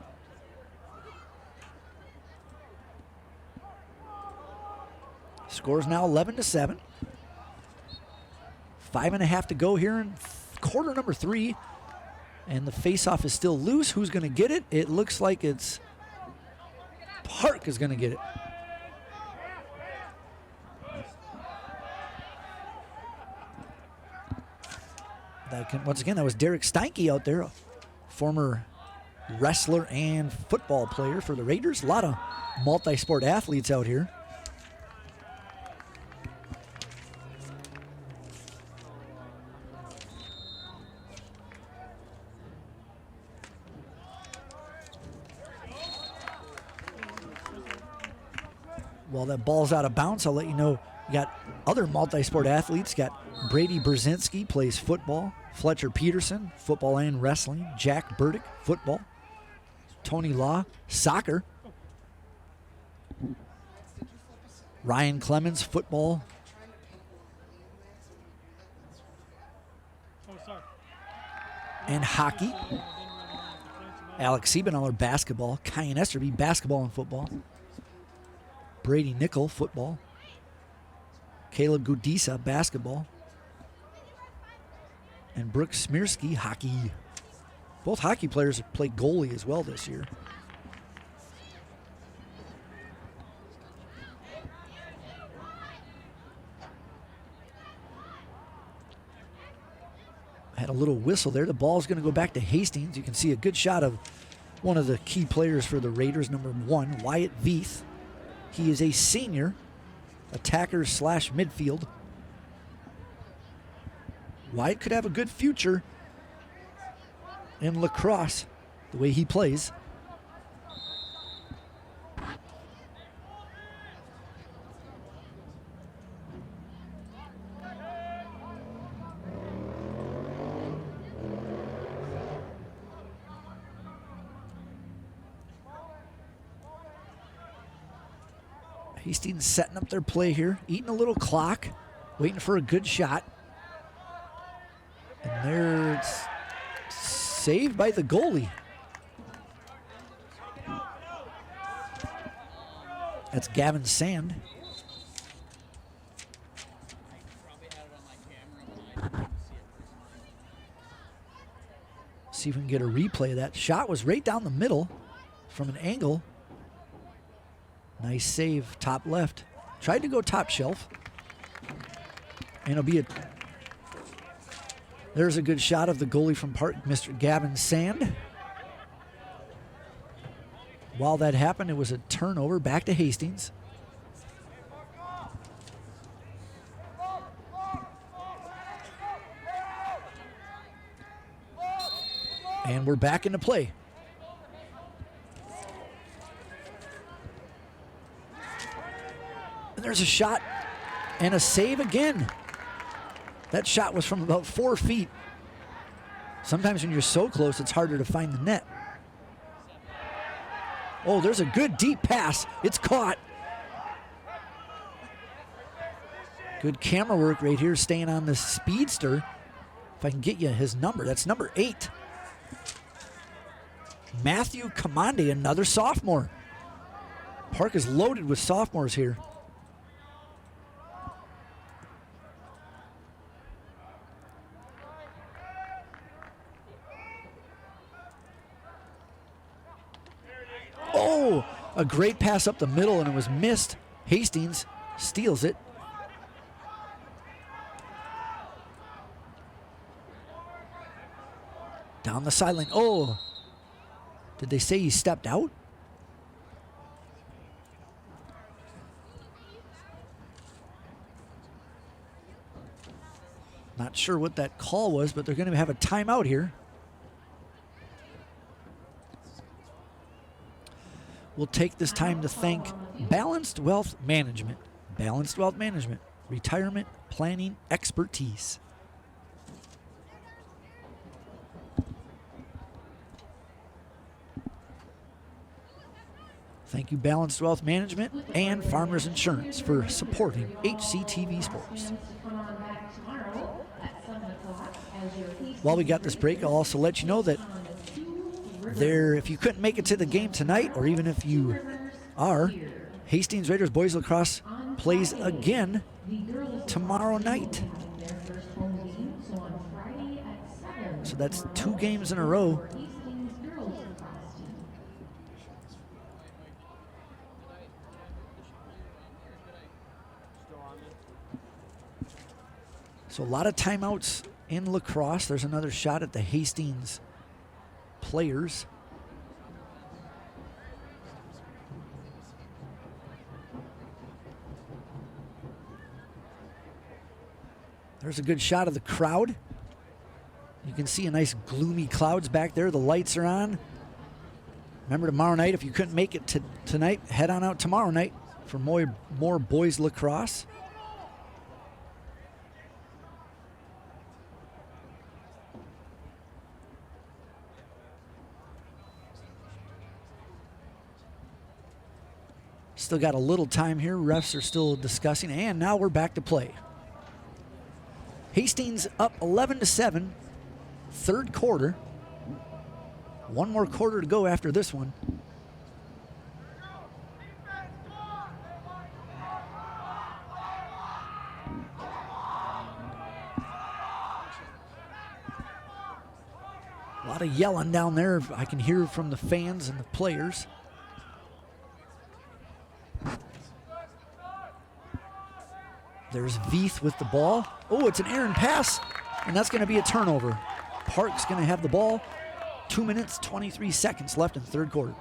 Score's now 11-7. 5.5 to go here in quarter number 3. And the faceoff is still loose. Who's going to get it? It looks like it's Park is going to get it. Once again, that was Derek Steinke out there, a former wrestler and football player for the Raiders. A lot of multi-sport athletes out here. While that ball's out of bounds, I'll let you know you got other multi-sport athletes. Got Brady Brzezinski, plays football. Fletcher Peterson, football and wrestling. Jack Burdick, football. Tony Law, soccer. Ryan Clemens, football. And hockey. Alex Siebenaller, basketball. Kyan Esterby, basketball and football. Brady Nickel, football. Caleb Gudisa, basketball. And Brooke Smirsky, hockey. Both hockey players have played goalie as well this year. Had a little whistle there. The ball's going to go back to Hastings. You can see a good shot of one of the key players for the Raiders, number 1, Wyatt Veith. He is a senior, attacker / midfield. Wyatt could have a good future in lacrosse, the way he plays. Hastings setting up their play here, eating a little clock, waiting for a good shot. And there it's saved by the goalie. That's Gavin Sand. See if we can get a replay of that. Shot was right down the middle from an angle. Nice save, top left. Tried to go top shelf. And it'll be there's a good shot of the goalie from Park, Mr. Gavin Sand. While that happened, it was a turnover back to Hastings. And we're back into play. And there's a shot and a save again. That shot was from about 4 feet. Sometimes when you're so close, it's harder to find the net. Oh, there's a good deep pass. It's caught. Good camera work right here, staying on the speedster. If I can get you his number, that's number 8. Matthew Commande, another sophomore. Park is loaded with sophomores here. Oh, a great pass up the middle, and it was missed. Hastings steals it. Down the sideline. Oh, did they say he stepped out? Not sure what that call was, but they're going to have a timeout here. We'll take this time to thank Balanced Wealth Management. Balanced Wealth Management, retirement planning expertise. Thank you, Balanced Wealth Management and Farmers Insurance, for supporting HCTV Sports. While we got this break, I'll also let you know that if you couldn't make it to the game tonight, or even if you are, Hastings Raiders Boys Lacrosse plays again tomorrow night. So that's 2 games in a row. So a lot of timeouts in lacrosse. There's another shot at the Hastings players. There's a good shot of the crowd. You can see a nice gloomy clouds back there. The lights are on. Remember, tomorrow night, if you couldn't make it tonight, head on out tomorrow night for more boys lacrosse. Still got a little time here. Refs are still discussing, and now we're back to play. Hastings up 11-7, third quarter. One more quarter to go after this one. lot of yelling down there. I can hear from the fans and the players. There's Veith with the ball. Oh, it's an errant pass, and that's going to be a turnover. Park's going to have the ball. 2 minutes, 23 seconds left in the third quarter.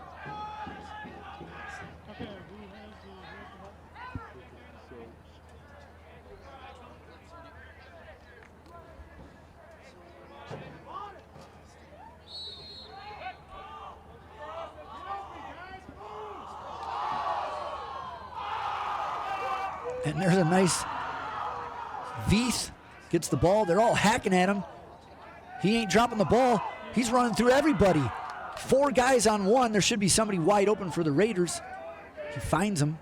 And there's a nice Veith gets the ball. They're all hacking at him. He ain't dropping the ball. He's running through everybody. 4 guys on one. There should be somebody wide open for the Raiders. He finds him.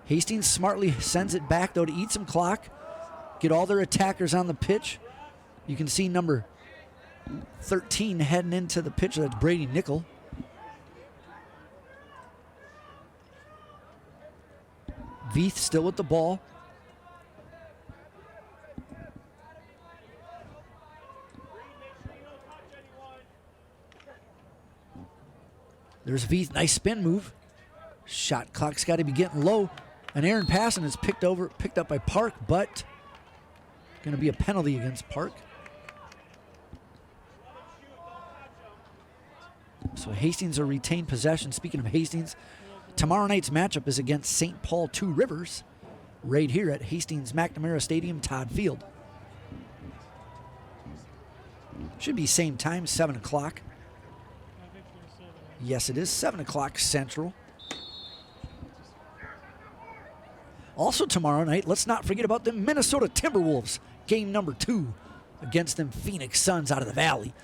Hastings smartly sends it back, though, to eat some clock. Get all their attackers on the pitch. You can see number 13 heading into the pitch. That's Brady Nickel. Veith still with the ball. There's Veith, nice spin move. Shot clock's got to be getting low. An errant pass and it's picked up by Park, but going to be a penalty against Park. So Hastings will retain possession. Speaking of Hastings, tomorrow night's matchup is against St. Paul Two Rivers, right here at Hastings McNamara Stadium, Todd Field. Should be same time, 7 o'clock. Yes, it is 7 o'clock Central. Also tomorrow night, let's not forget about the Minnesota Timberwolves. Game number 2 against them Phoenix Suns out of the Valley.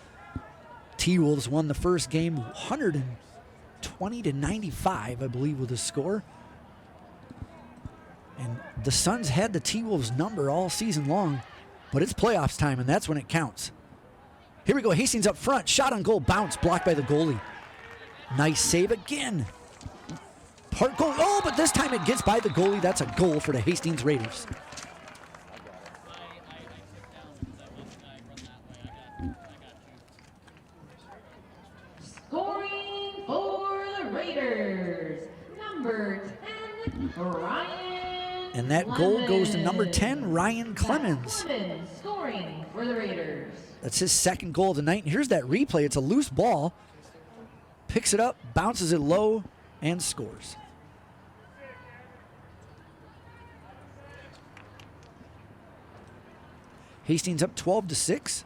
T-Wolves won the first game 120-95, I believe, with the score. And the Suns had the T-Wolves number all season long, but it's playoffs time, and that's when it counts. Here we go, Hastings up front. Shot on goal, bounce, blocked by the goalie. Nice save again. Park goal. Oh, but this time it gets by the goalie. That's a goal for the Hastings Raiders. Scoring for the Raiders, number 10, Ryan. And that goal goes to number 10, Ryan Clemens. Clemens scoring for the Raiders. That's his second goal of the night. And here's that replay. It's a loose ball. Picks it up, bounces it low, and scores. Hastings up 12-6.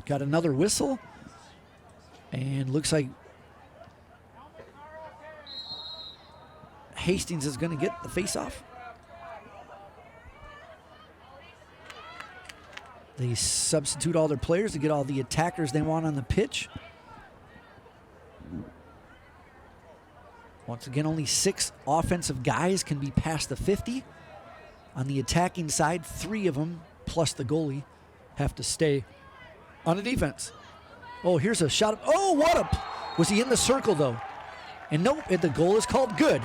Got another whistle. And looks like Hastings is going to get the face-off. They substitute all their players to get all the attackers they want on the pitch. Once again, only 6 offensive guys can be past the 50. On the attacking side, 3 of them, plus the goalie, have to stay on the defense. Oh, here's a shot. Oh, what a... Was he in the circle, though? And nope, the goal is called good.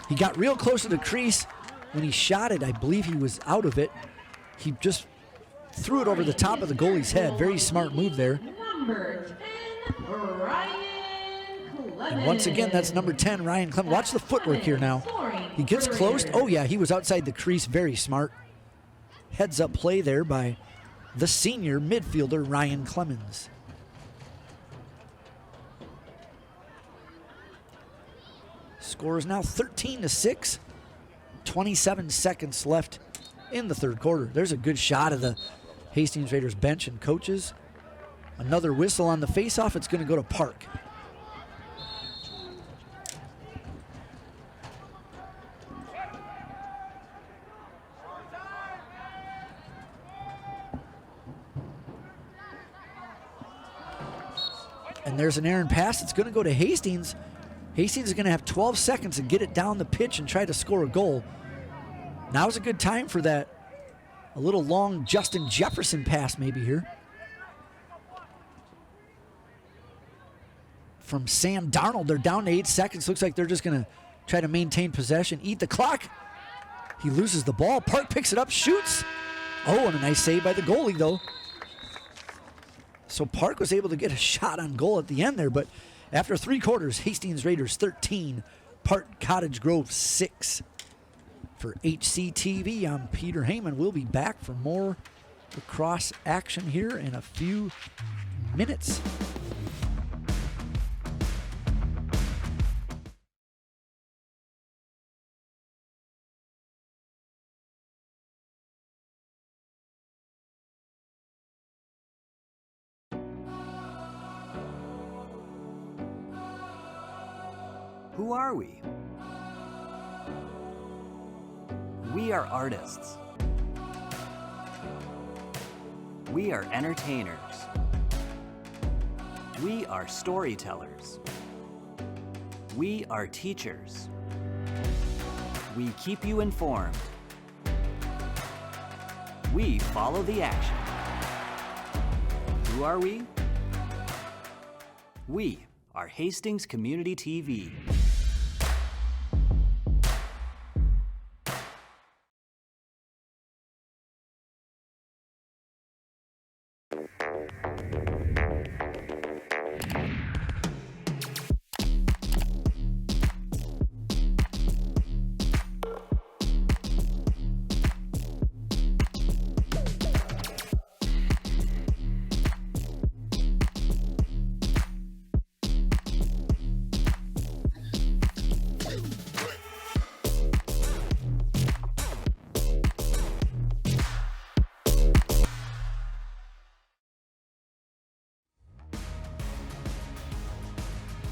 He got real close to the crease. When he shot it, I believe he was out of it. He just threw it over the top of the goalie's head. Very smart move there. Number 10, Ryan Clemens. And once again, that's number 10, Ryan Clemens. Watch the footwork here now. He gets close. Oh, yeah, he was outside the crease. Very smart. Heads up play there by the senior midfielder, Ryan Clemens. Score is now 13-6. 27 seconds left in the third quarter. There's a good shot of the Hastings Raiders bench and coaches. Another whistle on the faceoff. It's going to go to Park. And there's an errant pass. It's going to go to Hastings. Hastings is going to have 12 seconds to get it down the pitch and try to score a goal. Now's a good time for that. A little long Justin Jefferson pass maybe here. from Sam Darnold. They're down to 8 seconds. Looks like they're just going to try to maintain possession, eat the clock. He loses the ball. Park picks it up, shoots. Oh, and a nice save by the goalie, though. So Park was able to get a shot on goal at the end there, but after 3 quarters, Hastings Raiders 13, Park Cottage Grove 6. For HCTV, I'm Peter Heyman. We'll be back for more lacrosse action here in a few minutes. Who are we? We are artists. We are entertainers. We are storytellers. We are teachers. We keep you informed. We follow the action. Who are we? We are Hastings Community TV.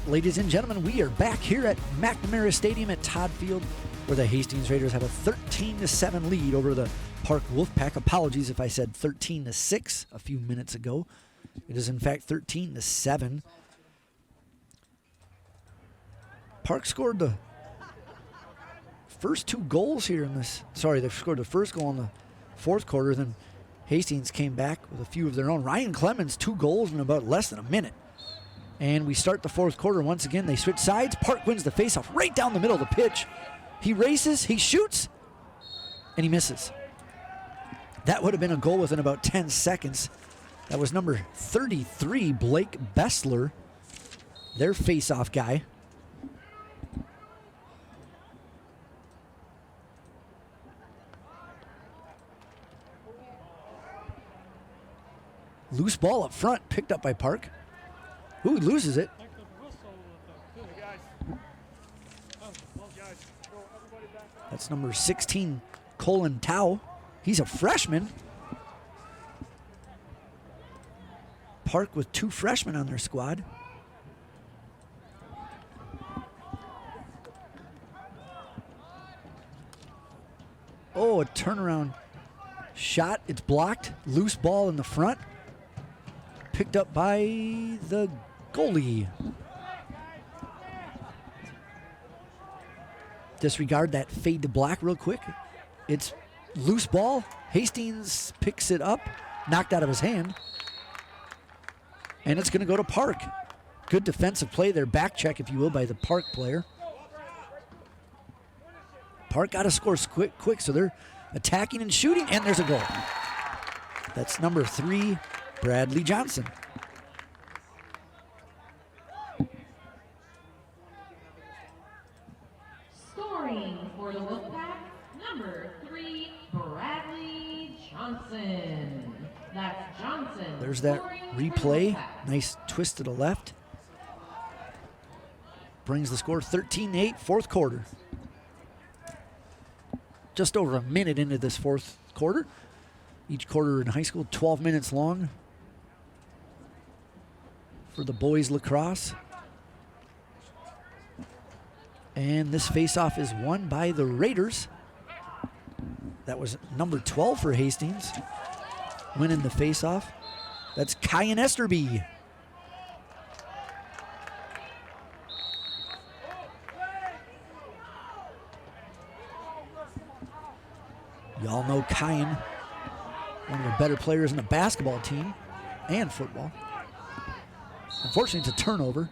Ladies and gentlemen, we are back here at McNamara Stadium at Todd Field, where the Hastings Raiders have a 13-7 lead over the Park Wolfpack. Apologies if I said 13-6 a few minutes ago. It is in fact 13-7. Park scored the first 2 goals here in this. Sorry, they scored the first goal in the 4th quarter. Then Hastings came back with a few of their own. Ryan Clemens, 2 goals in about less than a minute. And we start the 4th quarter. Once again, they switch sides. Park wins the faceoff right down the middle of the pitch. He races, he shoots, and he misses. That would have been a goal within about 10 seconds. That was number 33, Blake Bessler, their faceoff guy. Loose ball up front, picked up by Park. Ooh, loses it. That's number 16, Colin Tao. He's a freshman. Park with 2 freshmen on their squad. Oh, a turnaround shot. It's blocked. Loose ball in the front. Picked up by the goalie. Disregard that fade to black real quick. It's loose ball. Hastings picks it up, knocked out of his hand. And it's going to go to Park. Good defensive play there, back check, if you will, by the Park player. Park got to score quick, so they're attacking and shooting, and there's a goal. That's number 3, Bradley Johnson. Scoring for the Wolfpack, number 3, Bradley Johnson. That's Johnson. There's that replay. Nice twist to the left. Brings the score 13-8, 4th quarter. Just over a minute into this 4th quarter. Each quarter in high school, 12 minutes long for the boys lacrosse. And this faceoff is won by the Raiders. That was number 12 for Hastings, winning the faceoff. That's Kyan Esterby. Y'all know Kyan, one of the better players in the basketball team and football. Unfortunately, it's a turnover.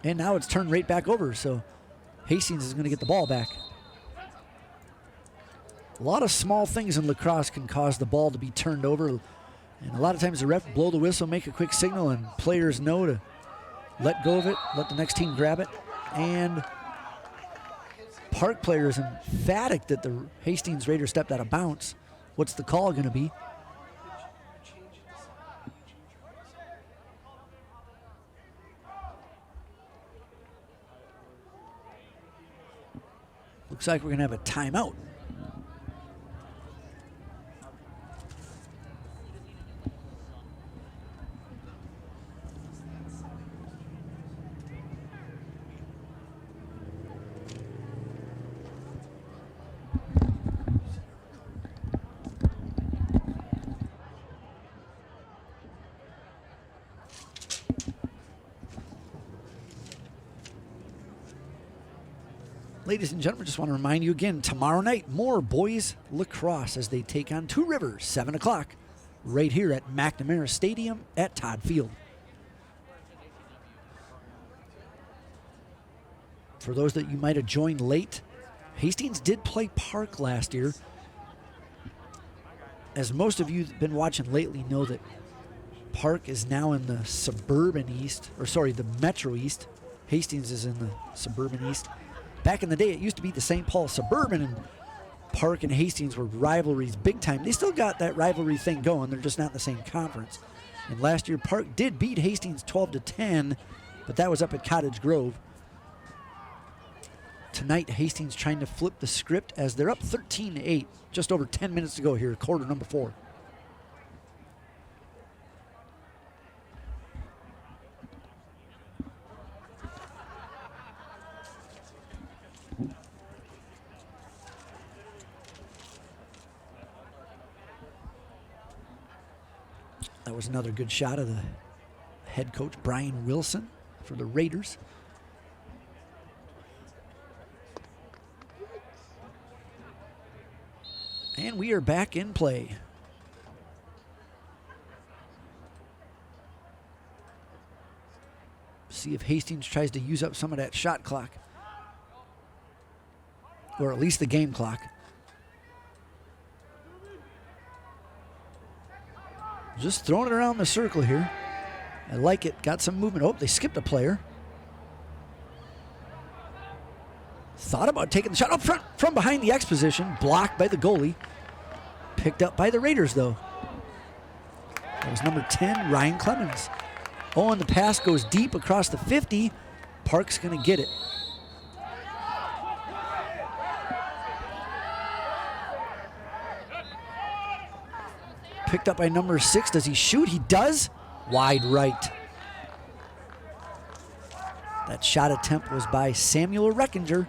And now it's turned right back over, so Hastings is going to get the ball back. A lot of small things in lacrosse can cause the ball to be turned over. And a lot of times the ref blow the whistle, make a quick signal, and players know to let go of it, let the next team grab it. And Park player is emphatic that the Hastings Raiders stepped out of bounds. What's the call going to be? Looks like we're going to have a timeout. Ladies and gentlemen, just want to remind you again, tomorrow night, more boys lacrosse as they take on Two Rivers, 7 o'clock, right here at McNamara Stadium at Todd Field. For those that you might have joined late, Hastings did play Park last year. As most of you have been watching lately know that Park is now in the suburban east, or sorry, the metro east. Hastings is in the suburban east. Back in the day, it used to be the St. Paul Suburban, and Park and Hastings were rivalries big time. They still got that rivalry thing going. They're just not in the same conference. And last year, Park did beat Hastings 12-10, but that was up at Cottage Grove. Tonight, Hastings trying to flip the script as they're up 13-8. Just over 10 minutes to go here, quarter number 4. That was another good shot of the head coach, Brian Wilson, for the Raiders. And we are back in play. See if Hastings tries to use up some of that shot clock. Or at least the game clock. Just throwing it around the circle here. I like it. Got some movement. Oh, they skipped a player. Thought about taking the shot up front from behind the X position. Blocked by the goalie. Picked up by the Raiders, though. That was number 10, Ryan Clemens. Oh, and the pass goes deep across the 50. Park's going to get it. Picked up by number 6. Does he shoot? He does. Wide right. That shot attempt was by Samuel Reckinger.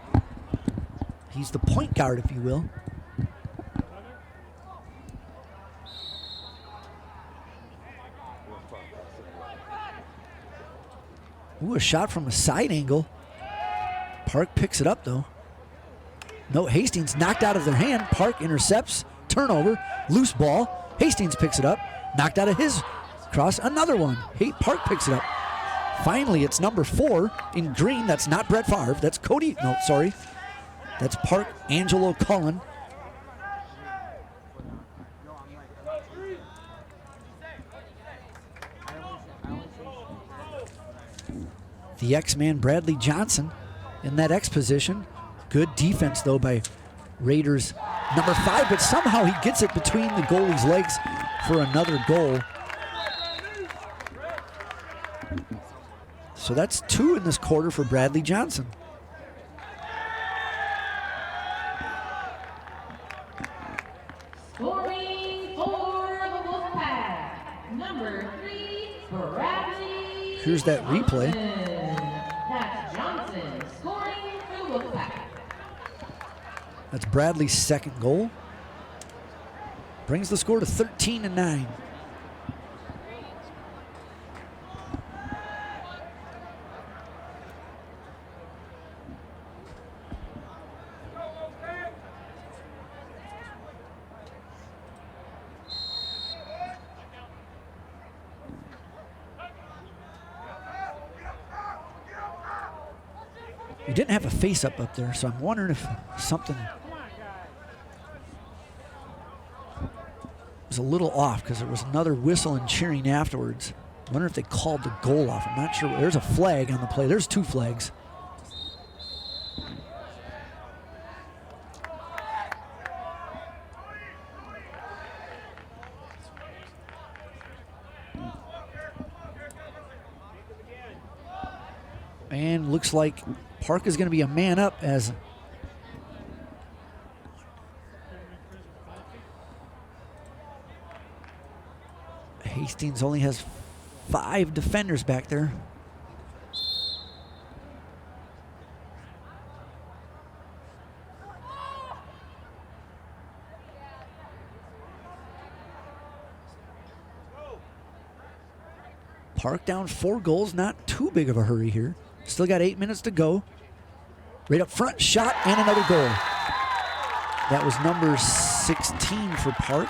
He's the point guard, if you will. Ooh, a shot from a side angle. Park picks it up, though. No, Hastings knocked out of their hand. Park intercepts. Turnover. Loose ball. Hastings picks it up. Knocked out of his cross. Another one. Park picks it up. Finally, it's number 4 in green. That's not Brett Favre. That's Cody. No, sorry. That's Park Angelo Cullen. The X-Man Bradley Johnson in that X position. Good defense, though, by Raiders number 5, but somehow he gets it between the goalie's legs for another goal. So that's 2 in this quarter for Bradley Johnson. Scoring for the Wolfpack, number 3, Bradley. Here's that replay. That's Johnson scoring for the Wolfpack. That's Bradley's second goal. Brings the score to 13-9. He didn't have a face-up up there, so I'm wondering if something was a little off because there was another whistle and cheering afterwards. I wonder if they called the goal off. I'm not sure. There's a flag on the play. There's 2 flags. And looks like Park is going to be a man up as Hastings only has 5 defenders back there. Park down 4 goals, not too big of a hurry here. Still got 8 minutes to go. Right up front, shot, and another goal. That was number 16 for Park.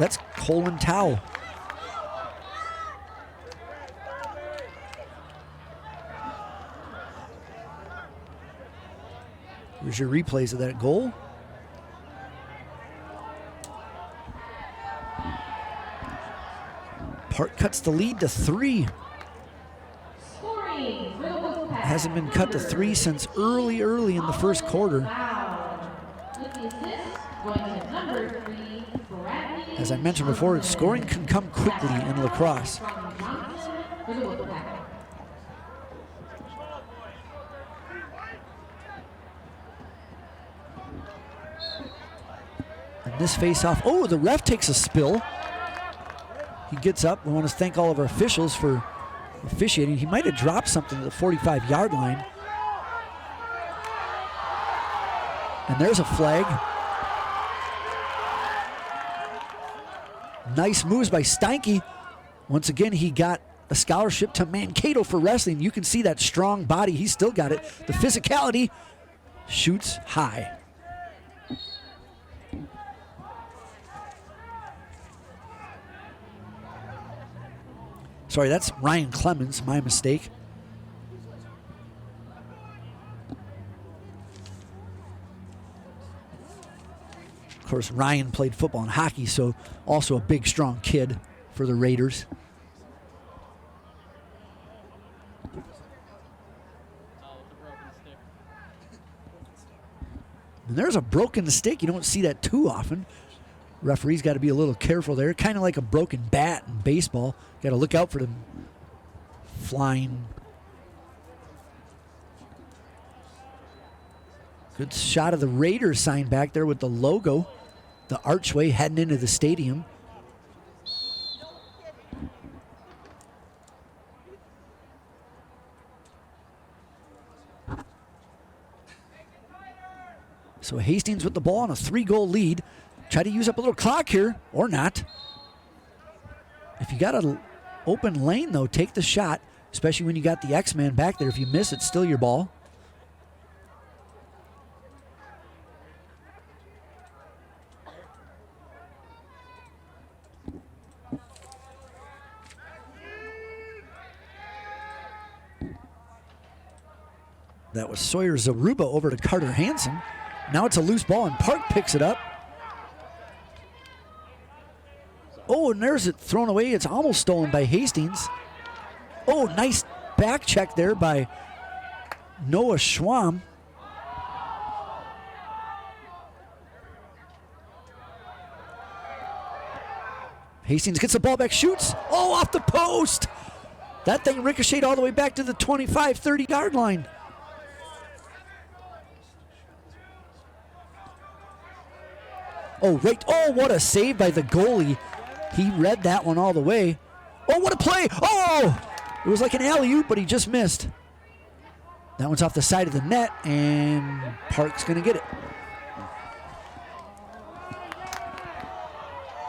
That's Colin Tao. Here's your replays of that goal. Park cuts the lead to 3. Hasn't been cut to 3 since early in the first quarter. As I mentioned before, scoring can come quickly in lacrosse. And this face-off, oh, the ref takes a spill. He gets up. We want to thank all of our officials for officiating. He might have dropped something at the 45-yard line. And there's a flag. Nice moves by Steinke. Once again, he got a scholarship to Mankato for wrestling. You can see that strong body. He's still got it. The physicality. Shoots high. Sorry, that's Ryan Clemens, my mistake. Of course, Ryan played football and hockey, so also a big, strong kid for the Raiders. And there's a broken stick. You don't see that too often. Referee's got to be a little careful there. Kind of like a broken bat in baseball. Got to look out for them flying. Good shot of the Raiders sign back there with the logo. The archway heading into the stadium. So Hastings with the ball on a 3-goal lead. Try to use up a little clock here, or not. If you got an open lane, though, take the shot, especially when you got the X-Man back there. If you miss, it's still your ball. That was Sawyer Zaruba over to Carter Hansen. Now it's a loose ball, and Park picks it up. Oh, and there's it thrown away. It's almost stolen by Hastings. Oh, nice back check there by Noah Schwamm. Hastings gets the ball back, shoots. Oh, off the post. That thing ricocheted all the way back to the 25, 30-yard line. Oh, right. Oh, what a save by the goalie. He read that one all the way. Oh, what a play. Oh, it was like an alley-oop, but he just missed. That one's off the side of the net, and Park's going to get it.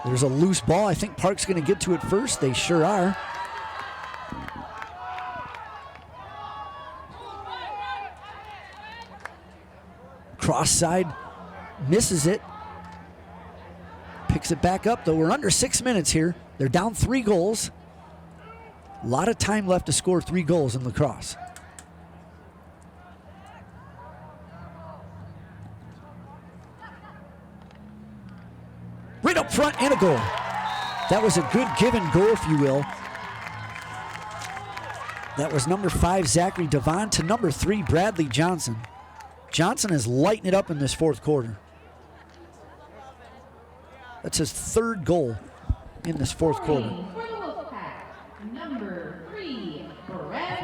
There's a loose ball. I think Park's going to get to it first. They sure are. Cross side, misses it. Picks it back up, though. We're under 6 minutes here. They're down 3 goals. A lot of time left to score 3 goals in lacrosse. right up front, and a goal. That was a good give and go, if you will. That was number 5, Zachary Devon, to number 3, Bradley Johnson. Johnson is lighting it up in this fourth quarter. That's his 3rd goal in this fourth quarter.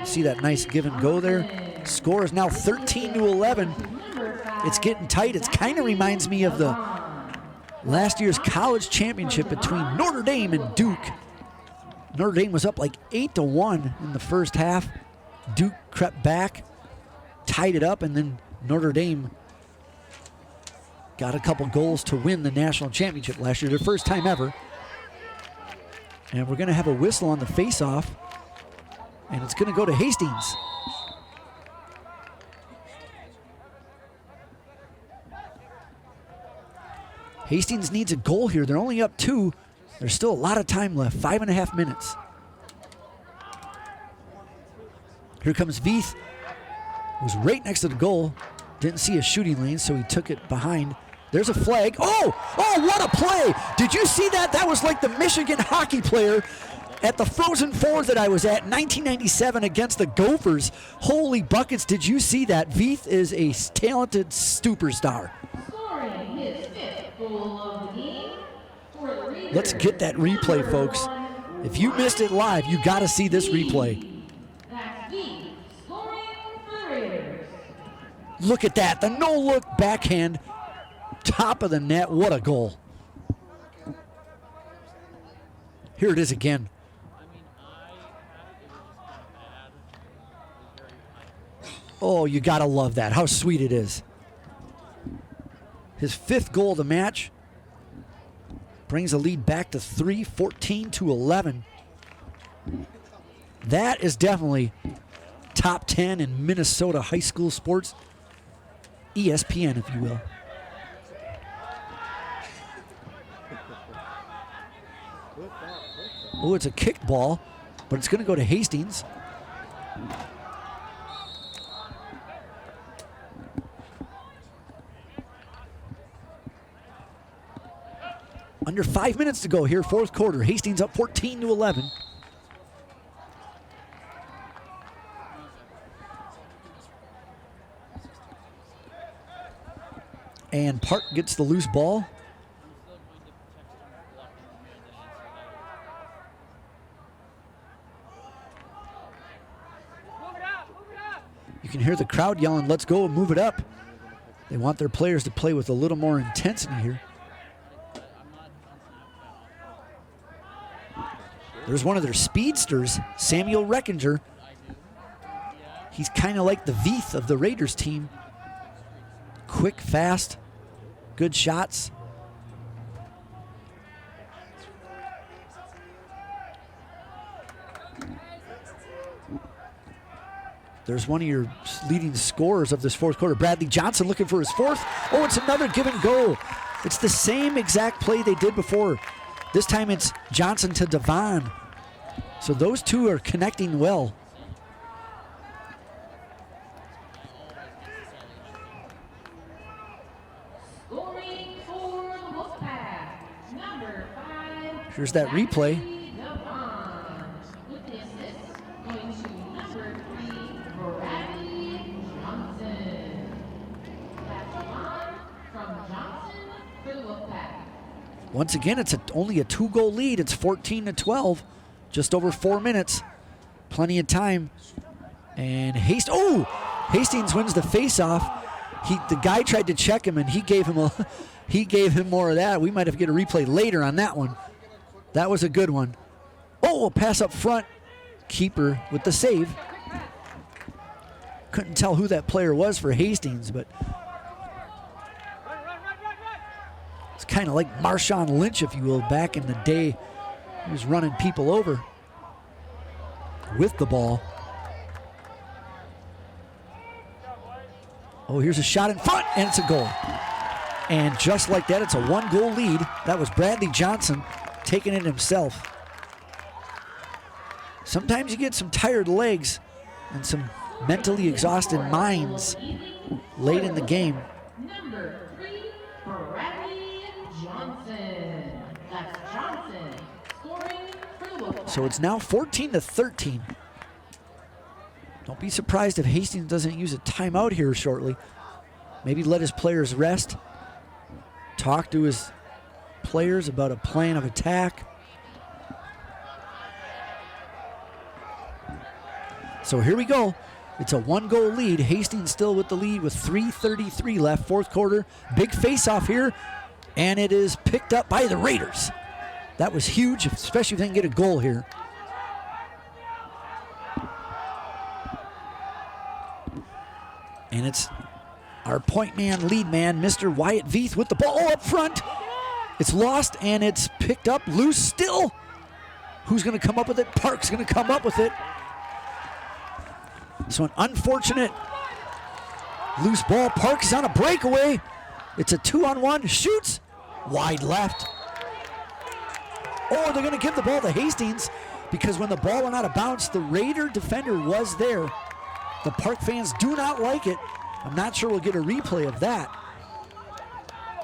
See that nice give and go there? Score is now 13-11. It's getting tight. It kind of reminds me of the last year's college championship between Notre Dame and Duke. Notre Dame was up like 8-1 in the first half. Duke crept back, tied it up, and then Notre Dame got a couple goals to win the national championship last year, their first time ever. And we're going to have a whistle on the face-off, and it's going to go to Hastings. Hastings needs a goal here. They're only up 2. There's still a lot of time left, 5.5 minutes. Here comes Veith, who's right next to the goal. Didn't see a shooting lane, so he took it behind. There's a flag. Oh, what a play. Did you see that? That was like the Michigan hockey player at the Frozen Four that I was at in 1997 against the Gophers. Holy buckets, did you see that? Veith is a talented superstar. Let's get that replay, folks. If you missed it live, you got to see this replay. Look at that, the no-look backhand, top of the net. What a goal. Here it is again. Oh, you got to love that. How sweet it is. His 5th goal of the match. Brings the lead back to 3, 14-11. That is definitely top 10 in Minnesota high school sports. ESPN, if you will. Oh, it's a kick ball, but it's going to go to Hastings. Under 5 minutes to go here, fourth quarter. Hastings up 14-11. And Park gets the loose ball. You can hear the crowd yelling, "Let's go, move it up." They want their players to play with a little more intensity here. There's one of their speedsters, Samuel Reckinger. He's kind of like the Veith of the Raiders team. Quick, fast, good shots. There's one of your leading scorers of this fourth quarter, Bradley Johnson, looking for his 4th. Oh, it's another give and go. It's the same exact play they did before. This time it's Johnson to Devon. So those two are connecting well. Scoring for the Wolfpack, number 5. Here's that replay. With the assist going to number 3, Bradley Johnson. That's Devon from Johnson for the Wolfpack. Once again, it's only a 2-goal lead. It's 14-12, just over 4 minutes. Plenty of time. And Hastings wins the face-off. The guy tried to check him, and he gave him more of that. We might have to get a replay later on that one. That was a good one. Oh, a pass up front. Keeper with the save. Couldn't tell who that player was for Hastings, but it's kind of like Marshawn Lynch, if you will, back in the day. He was running people over with the ball. Oh, here's a shot in front, and it's a goal. And just like that, it's a 1-goal lead. That was Bradley Johnson taking it himself. Sometimes you get some tired legs and some mentally exhausted minds late in the game. Number 3, Bradley Johnson. That's Johnson. Scoring for the Wolfpack. So it's now 14-13. Don't be surprised if Hastings doesn't use a timeout here shortly. Maybe let his players rest. Talk to his players about a plan of attack. So here we go. It's a 1-goal lead. Hastings still with the lead with 3:33 left, fourth quarter. Big face-off here, and it is picked up by the Raiders. That was huge, especially if they can get a goal here. And it's our point man, lead man, Mr. Wyatt Veith with the ball up front. It's lost, and it's picked up loose still. Who's going to come up with it? Park's going to come up with it. So an unfortunate loose ball. Park is on a breakaway. It's a 2-on-1. Shoots. Wide left. Oh, they're going to give the ball to Hastings because when the ball went out of bounds, the Raider defender was there. The Park fans do not like it. I'm not sure we'll get a replay of that.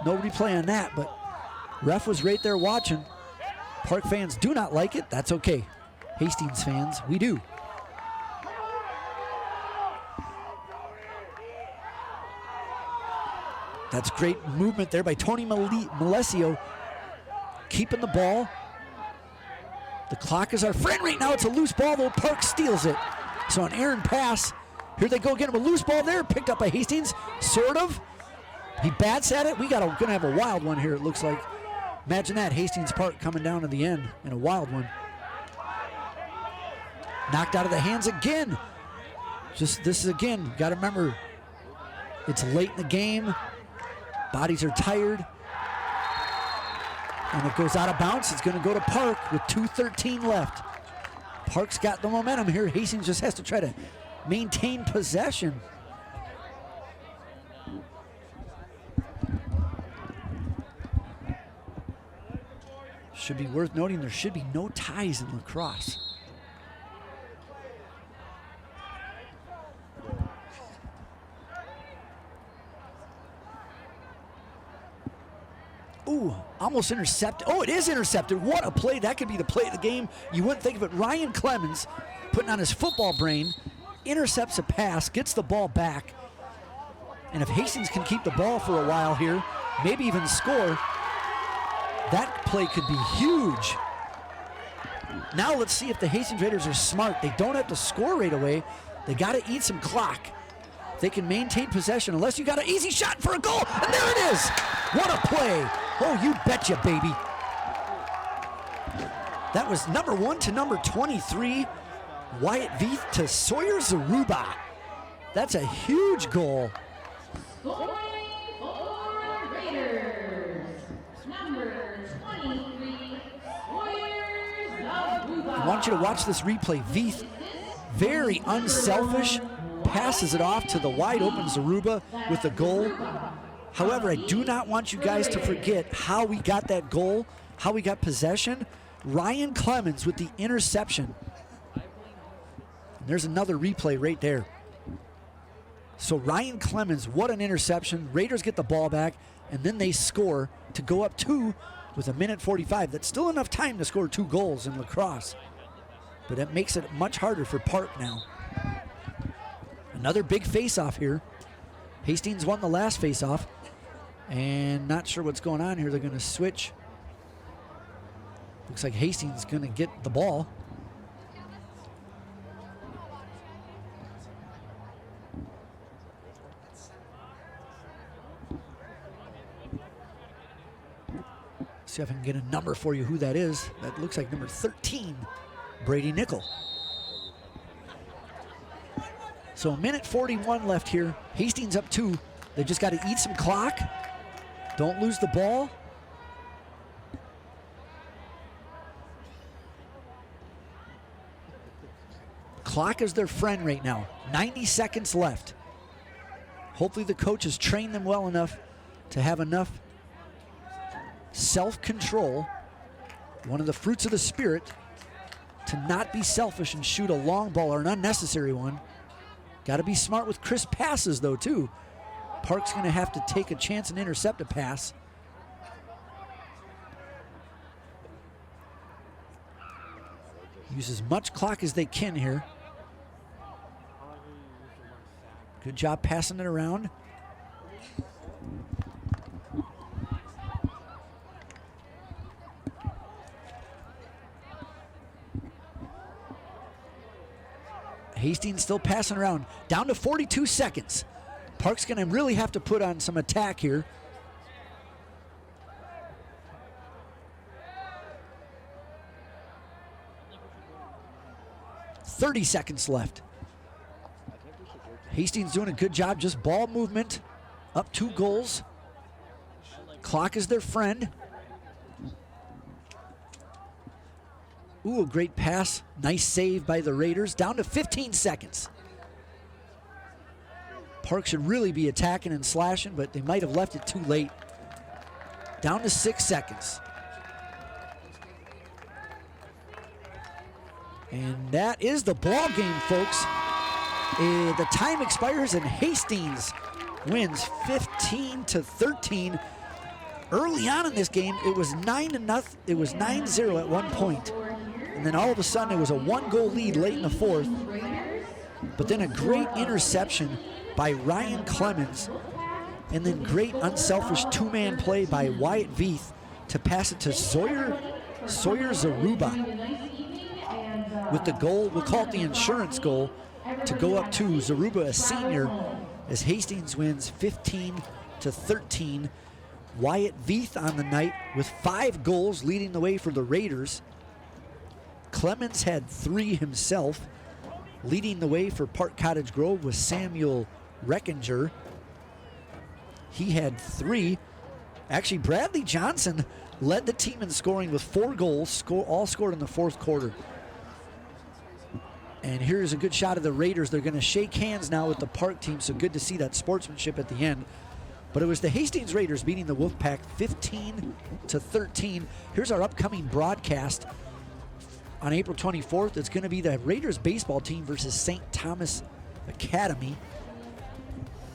No replay on that, but ref was right there watching. Park fans do not like it. That's okay. Hastings fans, we do. That's great movement there by Tony Malesio, keeping the ball. The clock is our friend right now. It's a loose ball, though. Park steals it. So an errant pass. Here they go again. A loose ball there, picked up by Hastings, sort of. He bats at it. Gonna have a wild one here, it looks like. Imagine that, Hastings Park coming down to the end in a wild one. Knocked out of the hands again. This is again, got to remember, it's late in the game. Bodies are tired. And it goes out of bounds. It's going to go to Park with 2:13 left. Park's got the momentum here. Hastings just has to try to maintain possession. Should be worth noting there should be no ties in lacrosse. Ooh, almost intercepted. Oh, it is intercepted. What a play. That could be the play of the game. You wouldn't think of it. Ryan Clemens, putting on his football brain, intercepts a pass, gets the ball back. And if Hastings can keep the ball for a while here, maybe even score, that play could be huge. Now let's see if the Hastings Raiders are smart. They don't have to score right away. They got to eat some clock. They can maintain possession unless you got an easy shot for a goal. And there it is. What a play. Oh, you betcha, baby. That was number 1 to number 23. Wyatt Veith to Sawyer Zaruba. That's a huge goal. Scoring for Raiders. Number 23, Sawyer Zaruba. I want you to watch this replay. Veith, very unselfish, passes it off to the wide open Zaruba with the goal. However, I do not want you guys to forget how we got that goal, how we got possession. Ryan Clemens with the interception. And there's another replay right there. So Ryan Clemens, what an interception. Raiders get the ball back, and then they score to go up 2 with 1:45. That's still enough time to score 2 goals in lacrosse. But that makes it much harder for Park now. Another big face-off here. Hastings won the last face-off. And not sure what's going on here. They're going to switch. Looks like Hastings is going to get the ball. See if I can get a number for you who that is. That looks like number 13, Brady Nickel. So 1:41 left here. Hastings up 2. They just got to eat some clock. Don't lose the ball. Clock is their friend right now. 90 seconds left. Hopefully the coaches train them well enough to have enough self-control, one of the fruits of the spirit, to not be selfish and shoot a long ball or an unnecessary one. Got to be smart with crisp passes, though, too. Park's going to have to take a chance and intercept a pass. Use as much clock as they can here. Good job passing it around. Hastings still passing around. Down to 42 seconds. Park's going to really have to put on some attack here. .30 seconds left. Hastings doing a good job, just ball movement. Up 2 goals. Clock is their friend. Ooh, a great pass. Nice save by the Raiders. Down to 15 seconds. Park should really be attacking and slashing, but they might have left it too late. Down to 6 seconds. And that is the ball game, folks. The time expires and Hastings wins 15-13. Early on in this game, it was 9-0. It was 9-0 at one point. And then all of a sudden, it was a 1-goal lead late in the fourth. But then a great interception by Ryan Clemens. And then great unselfish 2-man play by Wyatt Veith to pass it to Sawyer Zaruba. With the goal, we'll call it the insurance goal, to go up to Zaruba, a senior, as Hastings wins 15-13. Wyatt Veith on the night with 5 goals, leading the way for the Raiders. Clemens had 3 himself. Leading the way for Park Cottage Grove was Samuel Reckinger. He had 3. Actually, Bradley Johnson led the team in scoring with 4 goals, all scored in the fourth quarter. And here's a good shot of the Raiders. They're going to shake hands now with the Park team, so good to see that sportsmanship at the end. But it was the Hastings Raiders beating the Wolfpack 15-13. Here's our upcoming broadcast on April 24th. It's going to be the Raiders baseball team versus St. Thomas Academy.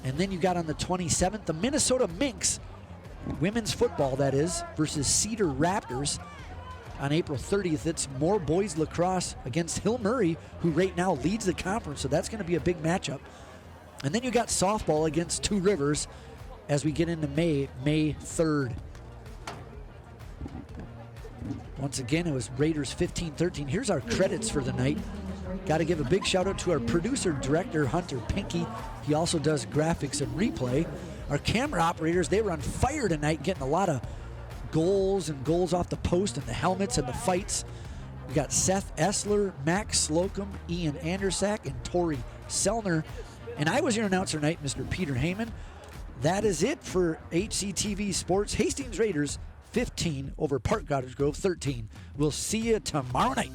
And then you got on the 27th, the Minnesota Minx, women's football that is, versus Cedar Raptors. On April 30th, it's more boys lacrosse against Hill Murray, who right now leads the conference, so that's going to be a big matchup. And then you got softball against Two Rivers as we get into May 3rd. Once again, it was Raiders 15-13. Here's our credits for the night. Got to give a big shout out to our producer director, Hunter Pinky. He also does graphics and replay. Our camera operators, they were on fire tonight, getting a lot of goals and goals off the post and the helmets and the fights. We got Seth Essler, Max Slocum, Ian Andersack, and Tori Sellner. And I was your announcer tonight, Mr. Peter Heyman. That is it for HCTV Sports. Hastings Raiders 15 over Park Cottage Grove 13. We'll see you tomorrow night.